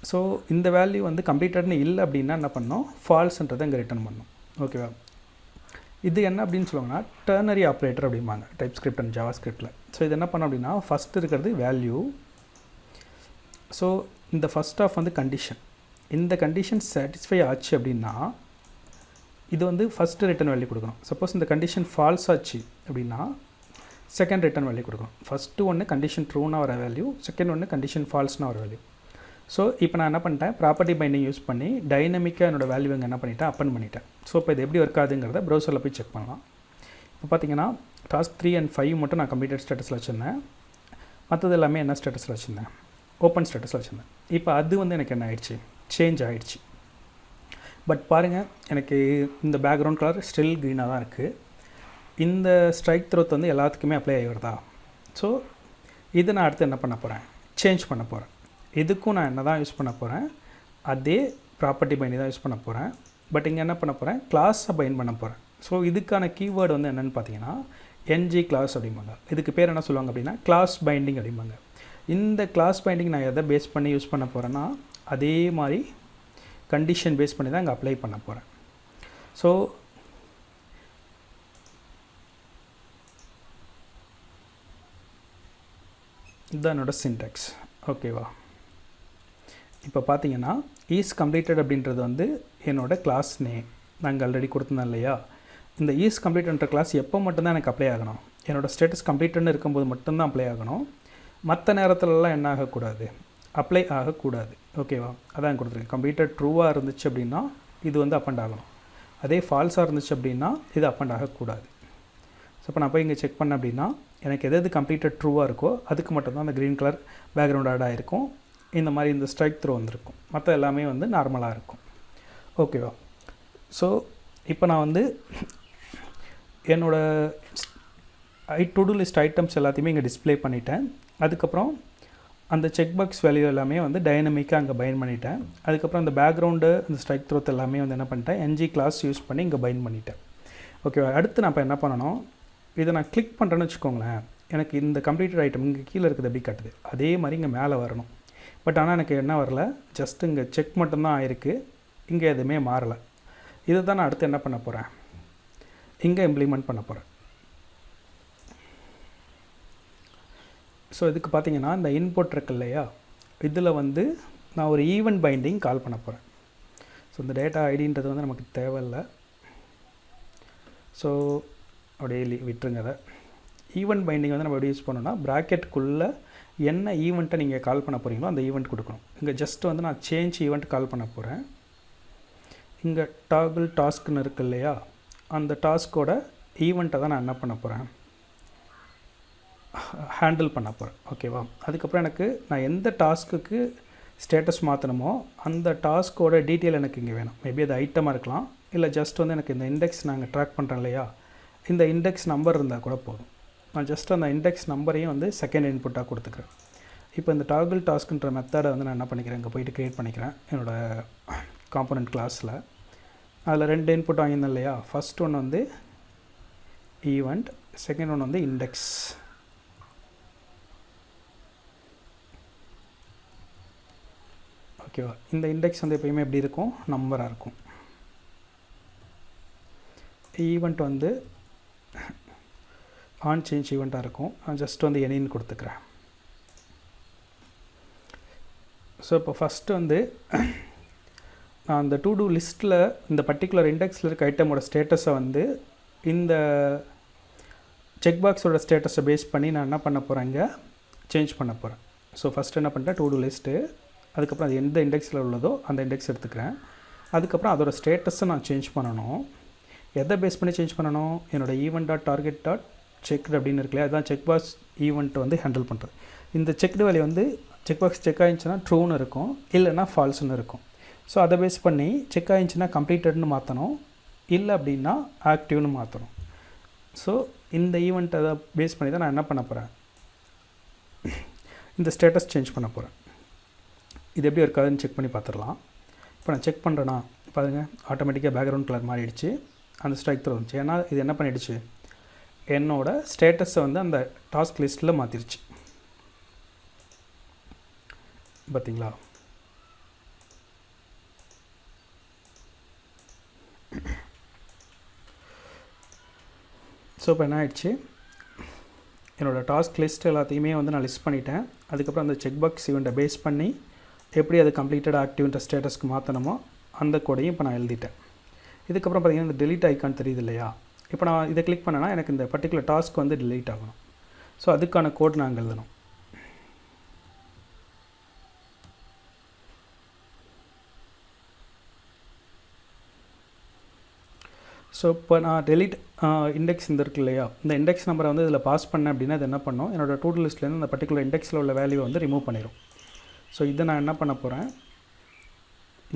[SPEAKER 1] ஸோ இந்த வேல்யூ வந்து கம்ப்ளீட்டட்னு இல்லை அப்படின்னா என்ன பண்ணணும், ஃபால்ஸ்ன்றதை இங்கே ரிட்டர்ன் பண்ணணும். ஓகேவா? இது என்ன அப்படின்னு சொல்லுவாங்கன்னா டர்னரி ஆப்ரேட்டர் அப்படிம்பாங்க டைப் ஸ்கிரிப்ட் அண்ட் ஜாவா ஸ்கிரிப்டில். ஸோ இது என்ன பண்ணோம் அப்படின்னா ஃபஸ்ட்டு இருக்கிறது வேல்யூ. ஸோ இந்த ஃபஸ்ட் ஆஃப் வந்து கண்டிஷன், இந்த கண்டிஷன் சாட்டிஸ்ஃபை ஆச்சு அப்படின்னா இது வந்து ஃபஸ்ட்டு ரிட்டர்ன் வேல்யூ கொடுக்கணும். சப்போஸ் இந்த கண்டிஷன் ஃபால்ஸ் ஆச்சு அப்படின்னா செகண்ட் ரிட்டர்ன் வேல்யூ கொடுக்கணும். ஃபஸ்ட்டு ஒன்று கண்டிஷன் ட்ரூனா வர வேல்யூ, செகண்ட் ஒன்று கண்டிஷன் ஃபால்ஸ்னா வர வேல்யூ. ஸோ இப்போ நான் என்ன பண்ணிட்டேன், ப்ராப்பர்ட்டி பைண்டிங் யூஸ் பண்ணி டைனமிக்காக என்னோடய வேல்யூ இங்கே என்ன பண்ணிட்டேன், அப்பன் பண்ணிட்டேன். ஸோ இப்போ இது எப்படி ஒர்க் ஆகுதுங்கிறத ப்ரௌசரில் போய் செக் பண்ணலாம். இப்போ பார்த்தீங்கன்னா டாஸ்க் 3 and 5 மட்டும் நான் கம்ப்ளீட்டட் ஸ்டேட்டஸில் வச்சுருந்தேன், மற்றது எல்லாமே என்ன ஸ்டேட்டஸில் வச்சுருந்தேன், ஓப்பன் ஸ்டேட்டஸில் வச்சுருந்தேன். இப்போ அது வந்து எனக்கு என்ன ஆயிடுச்சு, சேஞ்ச் ஆகிடுச்சு. பட் பாருங்கள் எனக்கு இந்த பேக்ரவுண்ட் கலர் ஸ்டில் க்ரீனாக தான் இருக்குது. இந்த ஸ்ட்ரைக் த்ரோத் வந்து எல்லாத்துக்குமே அப்ளை ஆகி வருதா. ஸோ இது நான் அடுத்து என்ன பண்ண போகிறேன், சேஞ்ச் பண்ண போகிறேன். இதுக்கும் நான் என்ன தான் யூஸ் பண்ண போகிறேன், அதே ப்ராப்பர்ட்டி பைண்ட் தான் யூஸ் பண்ண போகிறேன். பட் இங்கே என்ன பண்ண போகிறேன், கிளாஸை பைண்ட் பண்ண போகிறேன். ஸோ இதுக்கான கீவேர்டு வந்து என்னென்னு பார்த்தீங்கன்னா NG கிளாஸ் அப்படிம்பாங்க. இதுக்கு பேர் என்ன சொல்லுவாங்க அப்படின்னா கிளாஸ் பைண்டிங் அப்படிம்பாங்க. இந்த கிளாஸ் பைண்டிங் நான் எதை பேஸ் பண்ணி யூஸ் பண்ண போகிறேன்னா அதே மாதிரி கண்டிஷன் பேஸ் பண்ணி தான் இங்கே அப்ளை பண்ண போகிறேன். ஸோ இதுதான் என்னோடய சின்டாக்ஸ். ஓகேவா? இப்போ பார்த்தீங்கன்னா ஈஸ் கம்ப்ளீட்டட் அப்படின்றது வந்து என்னோடய கிளாஸ் நேம் நாங்கள் ஆல்ரெடி கொடுத்துருந்தோம் இல்லையா. இந்த ஈஸ் கம்ப்ளீட்டட்ன்ற கிளாஸ் எப்போ மட்டும்தான் எனக்கு அப்ளை ஆகணும், என்னோடய ஸ்டேட்டஸ் கம்ப்ளீட்டட்னு இருக்கும்போது மட்டும்தான் அப்ளை ஆகணும். மற்ற நேரத்துலலாம் என்ன ஆகக்கூடாது, அப்ளை ஆகக்கூடாது. ஓகேவா? அதான் கொடுத்துருக்கேன். கம்ப்ளீட்டட் ட்ரூவாக இருந்துச்சு அப்படின்னா இது வந்து அப்பண்ட் ஆகணும், அதே ஃபால்ஸாக இருந்துச்சு அப்படின்னா இது அப்பண்ட் ஆகக்கூடாது. ஸோ இப்போ நான் போய் இங்கே செக் பண்ணேன் அப்படின்னா எனக்கு எது கம்ப்ளீட்டட் ட்ரூவாக இருக்கோ அதுக்கு மட்டும்தான் அந்த க்ரீன் கலர் பேக்ரவுண்ட் ஆட் ஆகிருக்கும். இந்த மாதிரி இந்த ஸ்ட்ரைக் த்ரோ வந்திருக்கும், மற்ற எல்லாமே வந்து நார்மலாக இருக்கும். ஓகேவா? ஸோ இப்போ நான் வந்து என்னோடய டு டூ லிஸ்ட் ஐட்டம்ஸ் எல்லாத்தையுமே இங்கே டிஸ்பிளே பண்ணிட்டேன். அதுக்கப்புறம் அந்த செக் பாக்ஸ் வேல்யூ எல்லாமே வந்து டைனமிக்காக அங்கே பைண்ட் பண்ணிட்டேன். அதுக்கப்புறம் அந்த பேக்ரவுண்டு இந்த ஸ்ட்ரைக் த்ரோத் எல்லாமே வந்து என்ன பண்ணிட்டேன், NG கிளாஸ் யூஸ் பண்ணி இங்கே பைண்ட் பண்ணிட்டேன். ஓகேவா? அடுத்து நான் இப்போ என்ன பண்ணணும், இதை நான் கிளிக் பண்ணுறேன்னு வச்சுக்கோங்களேன், எனக்கு இந்த கம்ப்ளீட்டட் ஐட்டம் இங்கே கீழே இருக்குது எப்படி காட்டுது, அதே மாதிரி இங்கே மேலே வரணும். பட் ஆனால் எனக்கு என்ன வரல, ஜஸ்ட் இங்கே செக் மட்டும்தான் ஆயிருக்கு, இங்கே எதுவுமே மாறலை. இதை தான் நான் அடுத்து என்ன பண்ண போகிறேன், இங்கே இம்ப்ளிமெண்ட் பண்ண போகிறேன். ஸோ இதுக்கு பார்த்தீங்கன்னா இந்த இன்புட் இருக்கு இல்லையா, இதில் வந்து நான் ஒரு ஈவெண்ட் பைண்டிங் கால் பண்ண போகிறேன். ஸோ இந்த டேட்டா ஐடின்றது வந்து நமக்கு தேவையில்லை. ஸோ அப்படியே விட்டுருங்க. அதை ஈவெண்ட் பைண்டிங் வந்து நம்ம எப்படி யூஸ் பண்ணோன்னா ப்ராக்கெட்டுக்குள்ளே என்ன ஈவெண்ட்டை நீங்கள் கால் பண்ண போகிறீங்களோ அந்த ஈவெண்ட் கொடுக்கணும். இங்கே ஜஸ்ட் வந்து நான் சேஞ்ச் ஈவெண்ட் கால் பண்ண போகிறேன். இங்கே டாகிள் டாஸ்க்னு இருக்குது இல்லையா, அந்த டாஸ்க்கோட ஈவெண்ட்டை தான் நான் என்ன பண்ண போகிறேன், ஹேண்டில் பண்ண போகிறேன். ஓகேவா? அதுக்கப்புறம் எனக்கு நான் எந்த டாஸ்க்குக்கு ஸ்டேட்டஸ் மாற்றணுமோ அந்த டாஸ்க்கோட டீட்டெயில் எனக்கு இங்கே வேணும். மேபி அது ஐட்டமாக இருக்கலாம், இல்லை ஜஸ்ட் வந்து எனக்கு இந்த இண்டெக்ஸ் நாங்கள் ட்ராக் பண்ணுறோம் இல்லையா, இந்த இண்டெக்ஸ் நம்பர் இருந்தால் கூட போதும். நான் ஜஸ்ட் அந்த இண்டெக்ஸ் நம்பரையும் வந்து செகண்ட் இன்புட்டாக கொடுத்துக்கிறேன். இப்போ இந்த டாகிள் டாஸ்க்குன்ற மெத்தடை வந்து நான் என்ன பண்ணிக்கிறேன், இங்கே போய்ட்டு க்ரியேட் பண்ணிக்கிறேன் என்னோடய காம்போனன்ட் கிளாஸில். அதில் 2 இன்புட் வாங்கியிருந்தேன் இல்லையா, ஃபஸ்ட் ஒன்று வந்து ஈவெண்ட், செகண்ட் ஒன்று வந்து இண்டெக்ஸ். ஓகேவா? இந்த இண்டெக்ஸ் வந்து எப்பயுமே எப்படி இருக்கும், நம்பராக இருக்கும். ஈவெண்ட் வந்து ஆன் சேஞ்ச் ஈவெண்ட்டாக இருக்கும். நான் ஜஸ்ட் வந்து எனின்னு கொடுத்துக்கிறேன். ஸோ இப்போ ஃபஸ்ட்டு வந்து நான் அந்த டு டூ லிஸ்ட்டில் இந்த பர்டிகுலர் இண்டெக்ஸில் இருக்க ஐட்டமோட ஸ்டேட்டஸை வந்து இந்த செக் பாக்ஸோட ஸ்டேட்டஸை பேஸ் பண்ணி நான் என்ன பண்ண போகிறேன், இங்கே சேஞ்ச் பண்ண போகிறேன். ஸோ ஃபஸ்ட்டு என்ன பண்ணிட்டேன், டு டூ லிஸ்ட்டு, அதுக்கப்புறம் அது எந்த இண்டெக்ஸில் உள்ளதோ அந்த இண்டெக்ஸ் எடுத்துக்கிறேன். அதுக்கப்புறம் அதோடய ஸ்டேட்டஸை நான் சேஞ்ச் பண்ணணும். எதை பேஸ் பண்ணி சேஞ்ச் பண்ணணும், என்னோடய event dot target dot checked அப்படின்னு இருக்குல்லையா, அதுதான் செக் பாக்ஸ் ஈவெண்ட்டை வந்து ஹேண்டில் பண்ணுறது. இந்த செக்டு வேல்யூ வந்து செக் பாக்ஸ் செக் ஆகிடுச்சுன்னா ட்ரூன்னு இருக்கும், இல்லைன்னா ஃபால்ஸ்ன்னு இருக்கும். ஸோ அதை பேஸ் பண்ணி செக் ஆகிடுச்சுன்னா கம்ப்ளீட்டட்னு மாற்றணும், இல்லை அப்படின்னா ஆக்டிவ்னு மாற்றணும். ஸோ இந்த ஈவெண்ட்டை அதை பேஸ் பண்ணி தான் நான் என்ன பண்ண போகிறேன், இந்த ஸ்டேட்டஸ் சேஞ்ச் பண்ண போகிறேன். இது எப்படி இருக்காதுன்னு செக் பண்ணி பார்த்துடலாம். இப்போ நான் செக் பண்ணுறேன்னா பாருங்கள், ஆட்டோமேட்டிக்காக பேக்ரவுண்ட் கலர் மாறிடுச்சு, அந்த ஸ்ட்ரைக் த்ரோ வந்துச்சு. ஏன்னா இது என்ன பண்ணிடுச்சு, என்னோட ஸ்டேட்டஸை வந்து அந்த டாஸ்க் லிஸ்ட்டில் மாற்றிருச்சு. பார்த்தீங்களா? ஸோ இப்போ என்ன ஆயிடுச்சு, என்னோடய டாஸ்க் லிஸ்ட் எல்லாத்தையுமே வந்து நான் லிஸ்ட் பண்ணிட்டேன். அதுக்கப்புறம் அந்த செக் பாக்ஸ் ஈவெண்ட்டை பேஸ் பண்ணி எப்படி அது கம்ப்ளீட்டட் ஆக்டிவ்ன்ற ஸ்டேட்டஸ்க்கு மாற்றணுமோ அந்த கோடையும் இப்போ நான் எழுதிட்டேன். இதுக்கப்புறம் பார்த்திங்கன்னா இந்த டெலீட் ஐக்கான் தெரியுது இல்லையா, இப்போ நான் இதை கிளிக் பண்ணேன்னா எனக்கு இந்த பர்டிகுலர் டாஸ்க் வந்து டெலீட் ஆகணும். ஸோ அதுக்கான கோட் நான் எழுதணும். ஸோ இப்போ நான் டெலீட் இண்டெக்ஸ் இந்த இருக்கு இல்லையா, இந்த இண்டெக்ஸ் நம்பரை வந்து இதில் பாஸ் பண்ணேன் அப்படின்னா அது என்ன பண்ணும், என்னோடய டூ டூ லிஸ்ட்லேருந்து அந்த பர்டிகுலர் இண்டெக்ஸில் உள்ள வேல்யூவை வந்து ரிமூவ் பண்ணிடும். ஸோ இதை நான் என்ன பண்ண போகிறேன்,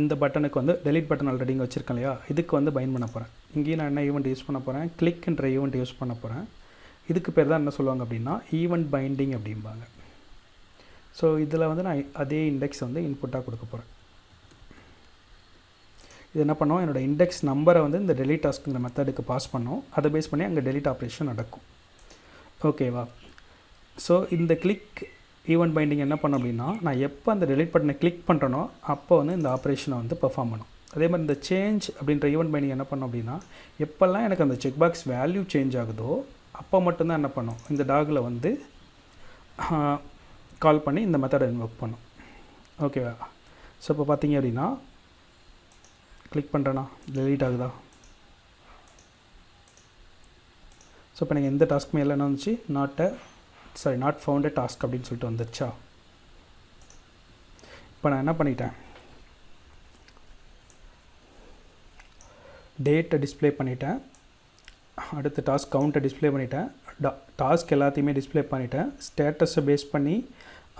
[SPEAKER 1] இந்த பட்டனுக்கு வந்து டெலீட் பட்டன் ஆல்ரெடி இங்கே வச்சுருக்கேன் இல்லையா, இதுக்கு வந்து பைண்ட் பண்ண போகிறேன். இங்கேயும் நான் என்ன ஈவெண்ட் யூஸ் பண்ண போகிறேன், கிளிக்ன்ற ஈவெண்ட் யூஸ் பண்ண போகிறேன். இதுக்கு பேர் தான் என்ன சொல்லுவாங்க அப்படின்னா ஈவெண்ட் பைண்டிங் அப்படிம்பாங்க. ஸோ இதில் வந்து நான் அதே இண்டெக்ஸ் வந்து இன்புட்டாக கொடுக்க போகிறேன். இது என்ன பண்ணோம், என்னோடய இண்டெக்ஸ் நம்பரை வந்து இந்த டெலீட் டாஸ்க்குங்கிற மெத்தடுக்கு பாஸ் பண்ணோம். அதை பேஸ் பண்ணி அங்கே டெலீட் ஆப்ரேஷன் நடக்கும். ஓகேவா? ஸோ இந்த கிளிக் ஈவெண்ட் பைண்டிங் என்ன பண்ணோம் அப்படின்னா, நான் எப்போ அந்த டெலீட் பட்டனை கிளிக் பண்ணுறனோ அப்போ வந்து இந்த ஆப்ரேஷனை வந்து பெர்ஃபார்ம் பண்ணும். அதே மாதிரி இந்த சேஞ்ச் அப்படின்ற ஈவெண்ட் பைண்டிங் என்ன பண்ணோம் அப்படின்னா, எப்போல்லாம் எனக்கு அந்த செக் பாக்ஸ் வேல்யூ சேஞ்ச் ஆகுதோ அப்போ மட்டும்தான் என்ன பண்ணும், இந்த டாகில் வந்து கால் பண்ணி இந்த மெத்தடை இன்வோக் பண்ணும். ஓகேவா? ஸோ இப்போ பார்த்தீங்க அப்படின்னா கிளிக் பண்ணுறேன்னா டெலீட் ஆகுதா? ஸோ இப்போ எனக்கு எந்த டாஸ்க்குமே இல்லை, என்ன வந்துச்சு, நாட் ஃபவுண்ட் டாஸ்க் அப்படின்னு சொல்லிட்டு வந்துருச்சா. இப்போ நான் என்ன பண்ணிட்டேன், டேட்டை டிஸ்பிளே பண்ணிட்டேன், அடுத்து டாஸ்க் கவுண்ட்டை டிஸ்பிளே பண்ணிட்டேன், டாஸ்க் எல்லாத்தையுமே டிஸ்பிளே பண்ணிட்டேன், ஸ்டேட்டஸை பேஸ் பண்ணி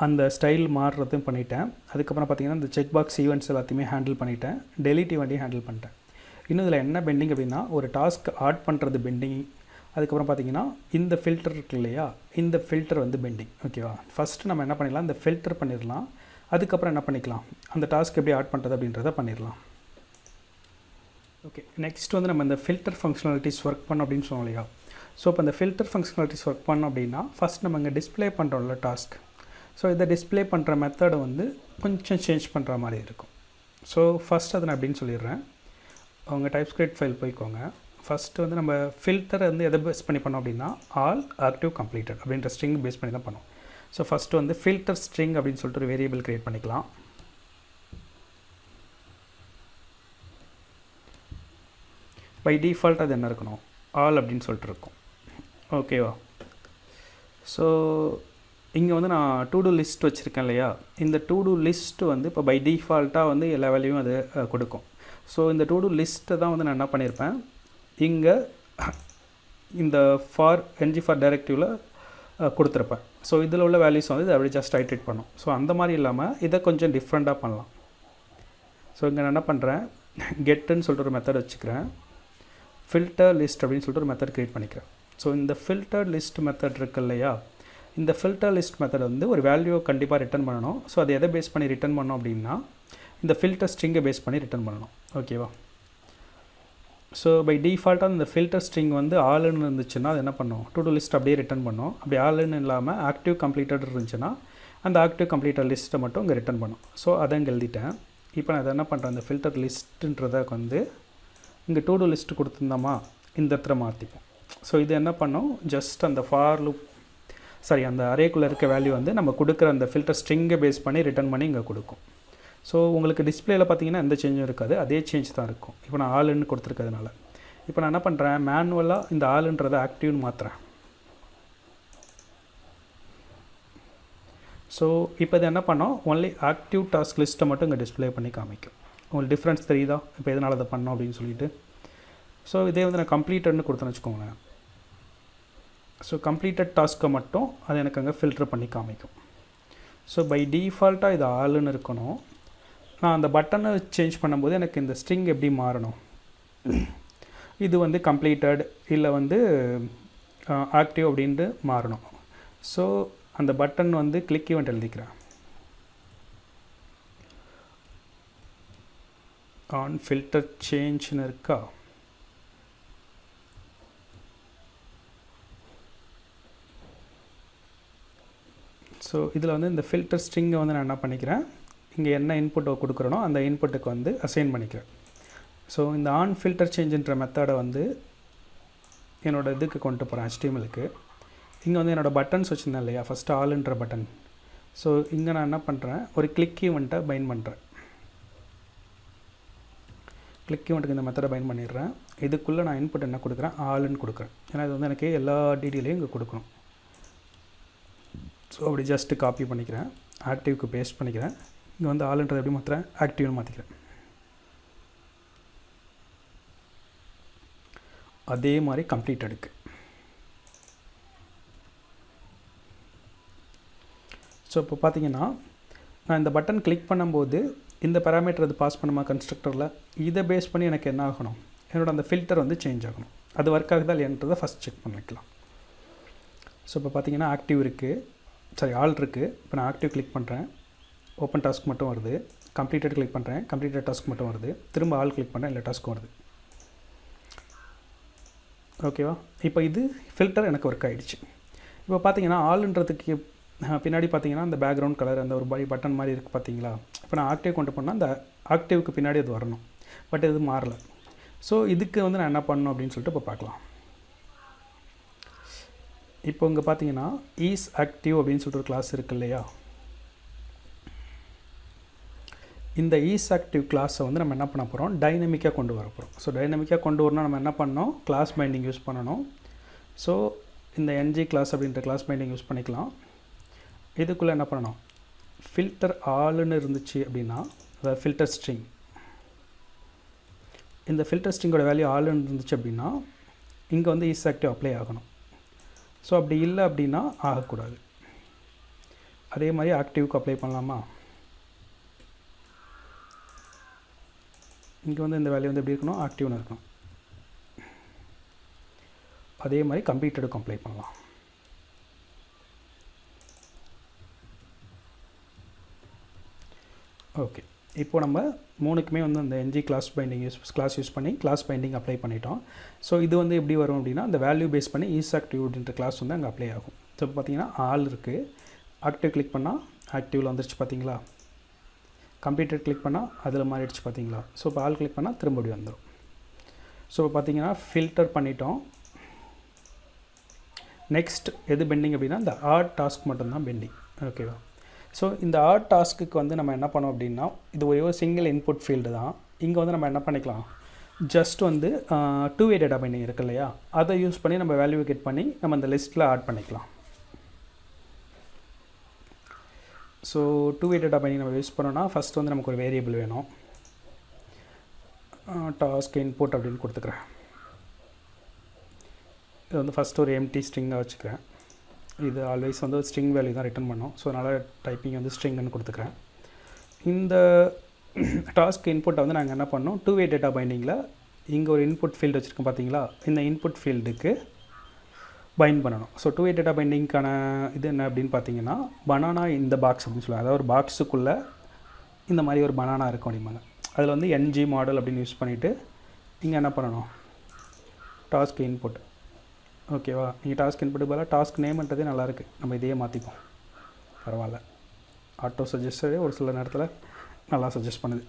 [SPEAKER 1] அந்த ஸ்டைல் மாறுறதும் பண்ணிட்டேன். அதுக்கப்புறம் பார்த்திங்கன்னா இந்த செக் பாக்ஸ் ஈவெண்ட்ஸ் எல்லாத்தையுமே ஹேண்டில் பண்ணிட்டேன், டெலீட் ஈவெண்ட்டையும் ஹேண்டில் பண்ணிட்டேன். இன்னும் இதில் என்ன பெண்டிங் அப்படின்னா, ஒரு டாஸ்க் ஆட் பண்ணுறது பெண்டிங். அதுக்கப்புறம் பார்த்திங்கன்னா இந்த ஃபில்டர் இருக்கு இல்லையா, இந்த ஃபில்டர் வந்து பெண்டிங். ஓகேவா? ஃபஸ்ட்டு நம்ம என்ன பண்ணிடலாம், இந்த ஃபில்டர் பண்ணிடலாம். அதுக்கப்புறம் என்ன பண்ணிக்கலாம், அந்த டாஸ்க் எப்படி ஆட் பண்ணுறது அப்படின்றத பண்ணிடலாம். ஓகே, நெக்ஸ்ட் வந்து நம்ம இந்த ஃபில்டர் ஃபங்க்ஷனாலிட்டிஸ் ஒர்க் பண்ணோம் அப்படின்னு சொன்னோம் இல்லையா. ஸோ இப்போ இந்த ஃபில்டர் ஃபங்க்ஷனாலிட்டிஸ் ஒர்க் பண்ணோம் அப்படின்னா ஃபஸ்ட் நம்ம இங்கே டிஸ்பிளே பண்ணுறோம்ல டாஸ்க். ஸோ இதை டிஸ்பிளே பண்ணுற மெத்தடை வந்து கொஞ்சம் சேஞ்ச் பண்ணுற மாதிரி இருக்கும். ஸோ ஃபஸ்ட் அதை நான் எப்படின்னு சொல்லிடுறேன். அவங்க டைப்ஸ்கிரிப்ட் ஃபைல் போய்க்கோங்க. ஃபஸ்ட்டு வந்து நம்ம ஃபில்டரை வந்து எதை பேஸ் பண்ணி பண்ணோம் அப்படின்னா ஆல் ஆக்டிவ் கம்ப்ளீட்டட் அப்படின்ற ஸ்ட்ரிங் பேஸ் பண்ணி தான் பண்ணோம். ஸோ ஃபஸ்ட்டு வந்து ஃபில்டர் ஸ்ட்ரிங் அப்படின்னு சொல்லிட்டு ஒரு வேரியபிள் க்ரியேட் பண்ணிக்கலாம். பை டிஃபால்ட் அது என்ன இருக்கணும், ஆல் அப்படின்னு சொல்லிட்டு இருக்கும். ஓகேவா? ஸோ இங்கே வந்து நான் டு டூ லிஸ்ட் வச்சுருக்கேன் இல்லையா, இந்த டு டூ லிஸ்ட்டு வந்து இப்போ பை டிஃபால்ட்டாக வந்து எல்லா வேலையும் அது கொடுக்கும். ஸோ இந்த டு டூ லிஸ்ட்டை தான் வந்து நான் என்ன பண்ணியிருப்பேன், இங்கே இந்த ஃபார் என்ஜி ஃபார் டைரக்டிவில் கொடுத்துருப்பேன். ஸோ இதில் உள்ள வேல்யூஸ் வந்து இதை அப்படி ஜஸ்ட் ஐட்ரேட் பண்ணும். ஸோ அந்த மாதிரி இல்லாமல் இதை கொஞ்சம் டிஃப்ரெண்ட்டாக பண்ணலாம். ஸோ இங்கே நான் என்ன பண்ணுறேன், கெட்டுன்னு சொல்லிட்டு ஒரு மெத்தட் வச்சுக்கிறேன், ஃபில்டர் லிஸ்ட் அப்படின்னு சொல்லிட்டு ஒரு மெத்தட் க்ரியேட் பண்ணிக்கிறேன். ஸோ இந்த ஃபில்டர் லிஸ்ட் மெத்தட் இருக்கு இல்லையா, இந்த ஃபில்டர் லிஸ்ட் மெத்தட் வந்து ஒரு வேல்யூவை கண்டிப்பாக ரிட்டர்ன் பண்ணணும். ஸோ அதை எதை பேஸ் பண்ணி ரிட்டர்ன் பண்ணோம் அப்படின்னா, இந்த ஃபில்டர் ஸ்ட்ரிங்கை பேஸ் பண்ணி ரிட்டர்ன் பண்ணணும். ஓகேவா? ஸோ பை டிஃபால்ட்டாக இந்த ஃபில்டர் ஸ்ட்ரிங் வந்து ஆல்னு இருந்துச்சுன்னா அது என்ன பண்ணும், டு டூ லிஸ்ட் அப்படியே ரிட்டர்ன் பண்ணோம். அப்படி ஆல்னு இல்லாமல் ஆக்டிவ் கம்ப்ளீட்டட் இருந்துச்சுன்னா அந்த ஆக்டிவ் கம்ப்ளீட்டட் லிஸ்ட்டை மட்டும் இங்கே ரிட்டர்ன் பண்ணும். ஸோ அதை இங்கே எழுதிட்டேன். இப்போ நான் அதை என்ன பண்ணுறேன், இந்த ஃபில்டர் லிஸ்ட்டுன்றதை வந்து இங்கே டு டூ லிஸ்ட்டு கொடுத்துருந்தோமா இந்த இடத்துல மாற்றிப்போம். ஸோ இது என்ன பண்ணோம், ஜஸ்ட் அந்த ஃபார் லூப் அந்த அரேக்குள்ளே இருக்க வேல்யூ வந்து நம்ம கொடுக்குற அந்த ஃபில்டர் ஸ்ட்ரிங்கை பேஸ் பண்ணி ரிட்டர்ன் பண்ணி இங்கே கொடுக்கும். ஸோ உங்களுக்கு டிஸ்பிளேயில் பார்த்தீங்கன்னா எந்த சேஞ்சும் இருக்காது, அதே சேஞ்ச் தான் இருக்கும். இப்போ நான் ஆளுன்னு கொடுத்துருக்கிறதுனால இப்போ நான் என்ன பண்ணுறேன், மேனுவலாக இந்த ஆளுன்றதை ஆக்டிவ்னு மாற்றுறேன். ஸோ இப்போ இது என்ன பண்ணோம், ஒன்லி ஆக்டிவ் டாஸ்க் லிஸ்ட்டை மட்டும் இங்கே டிஸ்பிளே பண்ணி காமிக்கும். உங்களுக்கு டிஃப்ரென்ஸ் தெரியுதா இப்போ எதனால் அதை பண்ணோம் அப்படின்னு சொல்லிட்டு. ஸோ இதே வந்து நான் கம்ப்ளீட்டட்னு கொடுத்தேன்னு வச்சுக்கோங்களேன். ஸோ கம்ப்ளீட்டட் டாஸ்க்கை மட்டும் அது எனக்கு அங்கே ஃபில்டர் பண்ணி காமிக்கும். ஸோ பை டிஃபால்ட்டாக இது ஆளுன்னு இருக்கணும். நான் அந்த பட்டனை சேஞ்ச் பண்ணும்போது எனக்கு இந்த ஸ்ட்ரிங் எப்படி மாறணும், இது வந்து கம்ப்ளீட்டட் இல்லை வந்து ஆக்டிவ் அப்படின்ட்டு மாறணும். ஸோ அந்த பட்டன் வந்து கிளிக் ஈவெண்ட் எழுதிக்கிறேன், ஆன் ஃபில்டர் சேஞ்ச்னு இருக்கா. ஸோ இதில் வந்து இந்த ஃபில்டர் ஸ்ட்ரிங்கை வந்து நான் என்ன பண்ணிக்கிறேன், இங்கே என்ன இன்புட்டை கொடுக்குறனோ அந்த இன்புட்டுக்கு வந்து அசைன் பண்ணிக்கிறேன். ஸோ இந்த ஆன் ஃபில்டர் சேஞ்சுன்ற மெத்தடை வந்து என்னோடய இதுக்கு கொண்டு போகிறேன், HTML-க்கு. இங்கே வந்து என்னோடய பட்டன்ஸ் வச்சுருந்தேன் இல்லையா, ஃபஸ்ட்டு ஆல்ன்ற பட்டன். ஸோ இங்கே நான் என்ன பண்ணுறேன், ஒரு கிளிக் ஈவெண்ட்டை பைண்ட் பண்ணுறேன். கிளிக் ஈவெண்ட்டுக்கு இந்த மெத்தடை பைண்ட் பண்ணிடுறேன். இதுக்குள்ளே நான் இன்புட் என்ன கொடுக்குறேன், ஆல்ன்னு கொடுக்குறேன். ஏன்னா இது வந்து எனக்கு எல்லா டீட்டெயிலையும் இங்கே கொடுக்கணும். ஸோ அப்படி ஜஸ்ட்டு காப்பி பண்ணிக்கிறேன், ஆக்டிவ்க்கு பேஸ்ட் பண்ணிக்கிறேன். இங்கே வந்து ஆல்ன்றதை எப்படி மாற்றுறேன், ஆக்டிவ்னு மாற்றிக்கிறேன். அதே மாதிரி கம்ப்ளீட்டடுக்கு. ஸோ இப்போ பார்த்தீங்கன்னா நான் இந்த பட்டன் கிளிக் பண்ணும்போது இந்த பேராமீட்டர் அது பாஸ் பண்ணுமா கன்ஸ்ட்ரக்டரில், இதை பேஸ் பண்ணி எனக்கு என்ன ஆகணும், என்னோடய அந்த ஃபில்டர் வந்து சேஞ்ச் ஆகணும். அது ஒர்க் ஆகுதா இல்லைன்றதை ஃபஸ்ட் செக் பண்ணிக்கலாம். ஸோ இப்போ பார்த்தீங்கன்னா ஆக்டிவ் இருக்குது, ஆல் இருக்குது. இப்போ நான் ஆக்டிவ் கிளிக் பண்ணுறேன், ஓப்பன் டாஸ்க் மட்டும் வருது. கம்ப்ளீட்டட் கிளிக் பண்ணுறேன், கம்ப்ளீட்டட் டாஸ்க் மட்டும் வருது. திரும்ப ஆல் கிளிக் பண்ணுறேன், இல்லை டாஸ்க்கும் வருது. ஓகேவா? இப்போ இது ஃபில்டர் எனக்கு ஒர்க் ஆகிடுச்சு. இப்போ பார்த்தீங்கன்னா ஆல்ன்றதுக்கு பின்னாடி பார்த்தீங்கன்னா அந்த பேக்ரவுண்ட் கலர் அந்த ஒரு பட்டன் மாதிரி இருக்குது பார்த்தீங்களா. இப்போ நான் ஆக்டிவ் கொண்டு போனால் அந்த ஆக்டிவ்க்கு பின்னாடி அது வரணும், பட் இது மாறலை. ஸோ இதுக்கு வந்து நான் என்ன பண்ணணும் அப்படின்னு சொல்லிட்டு இப்போ பார்க்கலாம். இப்போ இங்கே பார்த்தீங்கன்னா ஈஸ் ஆக்டிவ் அப்படின்னு சொல்லிட்டு ஒரு கிளாஸ் இருக்குது இல்லையா, இந்த ஈஸ் ஆக்டிவ் கிளாஸை வந்து நம்ம என்ன பண்ண போகிறோம், டைனமிக்காக கொண்டு வர போகிறோம். ஸோ டைனமிக்காக கொண்டு வரணும் நம்ம என்ன பண்ணணும், கிளாஸ் பைண்டிங் யூஸ் பண்ணணும். ஸோ இந்த என்ஜி கிளாஸ் அப்படின்ற கிளாஸ் பைண்டிங் யூஸ் பண்ணிக்கலாம். இதுக்குள்ளே என்ன பண்ணணும், ஃபில்டர் ஆல்னு இருந்துச்சு அப்படின்னா, அதாவது ஃபில்டர் ஸ்ட்ரிங், இந்த ஃபில்டர் ஸ்ட்ரிங்கோட வேல்யூ ஆல்னு இருந்துச்சு அப்படின்னா இங்கே வந்து ஈஸ் ஆக்டிவ் அப்ளை ஆகணும். ஸோ அப்படி இல்லை அப்படின்னா ஆகக்கூடாது. அதே மாதிரி ஆக்டிவ்க்கு அப்ளை பண்ணலாமா, இங்கே வந்து இந்த வேல்யூ வந்து எப்படி இருக்கணும், ஆக்டிவ்னு இருக்கணும். அதே மாதிரி கம்ப்ளீட்டடுக்கு அப்ளை பண்ணலாம். ஓகே, இப்போ நம்ம மூணுக்குமே வந்து அந்த என்ஜி கிளாஸ் யூஸ் பண்ணி கிளாஸ் பைண்டிங் அப்ளை பண்ணிட்டோம். ஸோ இது வந்து எப்படி வரும் அப்படின்னா, அந்த வேல்யூ பேஸ் பண்ணி ஈஸ் ஆக்டிவ் அப்படின்ற கிளாஸ் வந்து அங்கே அப்ளை ஆகும். ஸோ இப்போ பார்த்தீங்கன்னா ஆல் இருக்குது, ஆக்டிவ் கிளிக் பண்ணால் ஆக்டிவில் வந்துருச்சு பார்த்தீங்களா, கம்ப்ளீட்டட் கிளிக் பண்ணால் அதில் மாறிடுச்சு பார்த்தீங்களா. ஸோ இப்போ ஆல் கிளிக் பண்ணால் திரும்படி வந்துடும். ஸோ இப்போ பார்த்தீங்கன்னா ஃபில்டர் பண்ணிட்டோம். நெக்ஸ்ட் எது பெண்டிங் அப்படின்னா இந்த ஆட் டாஸ்க் மட்டும்தான் பெண்டிங். ஓகேவா? ஸோ இந்த ஆட் டாஸ்க்கு வந்து நம்ம என்ன பண்ணோம் அப்படின்னா, இது ஒரு சிங்கிள் இன்புட் ஃபீல்டு தான். இங்கே வந்து நம்ம என்ன பண்ணிக்கலாம், ஜஸ்ட் வந்து டூ வே டேட்டா பைண்டிங் இருக்கு இல்லையா, அதை யூஸ் பண்ணி நம்ம வேல்யூ கெட் பண்ணி நம்ம அந்த லிஸ்ட்டில் ஆட் பண்ணிக்கலாம். So two way data binding நம்ம யூஸ் பண்ணோன்னா ஃபஸ்ட் வந்து நமக்கு ஒரு வேரியபிள் வேணும். டாஸ்க் இன்புட் அப்படின்னு கொடுத்துக்கிறேன். இது வந்து ஃபஸ்ட்டு ஒரு எம்டி ஸ்ட்ரிங்காக வச்சுக்கிறேன். இது ஆல்வேஸ் வந்து ஒரு ஸ்ட்ரிங் வேல்யூ தான் ரிட்டர்ன் பண்ணோம். ஸோ அதனால் டைப்பிங் வந்து ஸ்ட்ரிங்னு கொடுத்துக்கிறேன். இந்த டாஸ்க் இன்புட்டை வந்து நாங்கள் என்ன பண்ணோம், டூ வே டேட்டா பைண்டிங்கில் இங்கே ஒரு இன்புட் ஃபீல்டு வச்சுருக்கோம் பார்த்தீங்களா, இந்த இன்புட் ஃபீல்டுக்கு பைண்ட் பண்ணணும். ஸோ டூ வே டேட்டா பைண்டிங்க்கான இது என்ன அப்படின்னு பார்த்தீங்கன்னா, பனானா இந்த பாக்ஸ் அப்படின்னு சொல்லுவாங்க. அதாவது ஒரு பாக்ஸுக்குள்ளே இந்த மாதிரி ஒரு பனானா இருக்கும் அப்படிம்பாங்க. அதில் வந்து NG மாடல் அப்படின்னு யூஸ் பண்ணிவிட்டு இங்கே என்ன பண்ணணும், டாஸ்க் இன்புட். ஓகேவா, நீங்கள் டாஸ்க் இன்புட்டு பதிலாக டாஸ்க் நேம்ன்றதே நல்லாயிருக்கு, நம்ம இதையே மாற்றிப்போம், பரவாயில்ல. ஆட்டோ சஜஸ்டரே ஒரு சில நேரத்தில் நல்லா சஜஸ்ட் பண்ணுது.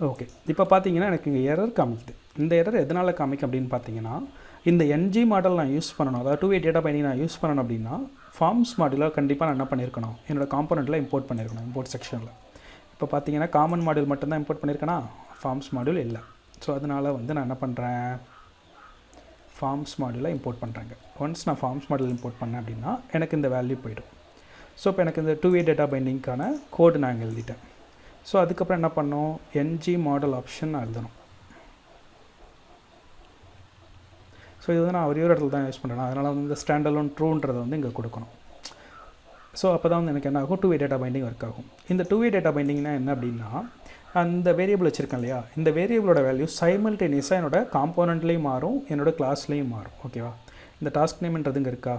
[SPEAKER 1] ஓகே, இப்போ பார்த்தீங்கன்னா எனக்கு இங்கே எரர் காமிக்குது. இந்த எரர் எதனால் காமிக்கும் அப்படின்னு பார்த்தீங்கன்னா, இந்த NG மாடல் நான் யூஸ் பண்ணணும், அதாவது டூ வே டேட்டா பைண்டிங் நான் யூஸ் பண்ணணும் அப்படின்னா ஃபார்ம்ஸ் மாடலாக கண்டிப்பாக நான் என்ன பண்ணியிருக்கணும், என்னோடய காம்போனண்ட்டில் இம்போர்ட் பண்ணியிருக்கணும், இம்போர்ட் செக்ஷனில். இப்போ பார்த்தீங்கன்னா காமன் மாடியூல் மட்டும்தான் இம்போர்ட் பண்ணியிருக்கேனா, ஃபார்ம்ஸ் மாடியூல் இல்லை. ஸோ அதனால் வந்து நான் என்ன பண்ணுறேன், ஃபார்ம்ஸ் மாடியூலை இம்போர்ட் பண்ணுறேங்க. ஒன்ஸ் நான் ஃபார்ம்ஸ் மாடியூல் இம்போர்ட் பண்ணேன் அப்படின்னா எனக்கு இந்த வேல்யூ போய்டும். ஸோ இப்போ எனக்கு இந்த டூ வே டேட்டா பைண்டிங்க்கான கோடு நான் எழுதிட்டேன். ஸோ அதுக்கப்புறம் என்ன பண்ணோம், NG மாடல் ஆப்ஷன் நான் எழுதணும். ஸோ இது வந்து நான் ஒரே ஒரு இடத்துல தான் யூஸ் பண்ணுறேன், அதனால் வந்து இந்த ஸ்டாண்டலோன் ட்ரூன்றதை வந்து இங்கே கொடுக்கணும். ஸோ அப்போ தான் வந்து எனக்கு என்ன ஆகும், two way data binding work ஆகும். இந்த டூ வே டேட்டா பைண்டிங்னா என்ன அப்படின்னா, அந்த வேரியபிள் வச்சுருக்கேன் இல்லையா, இந்த வேரியபிளோட வேல்யூ சைமல்டேனியஸாக என்னோடய காம்போனண்ட்லேயும் மாறும், என்னோடய கிளாஸ்லேயும் மாறும். ஓகேவா, இந்த டாஸ்க் நேம்ன்றது இங்கே இருக்கா,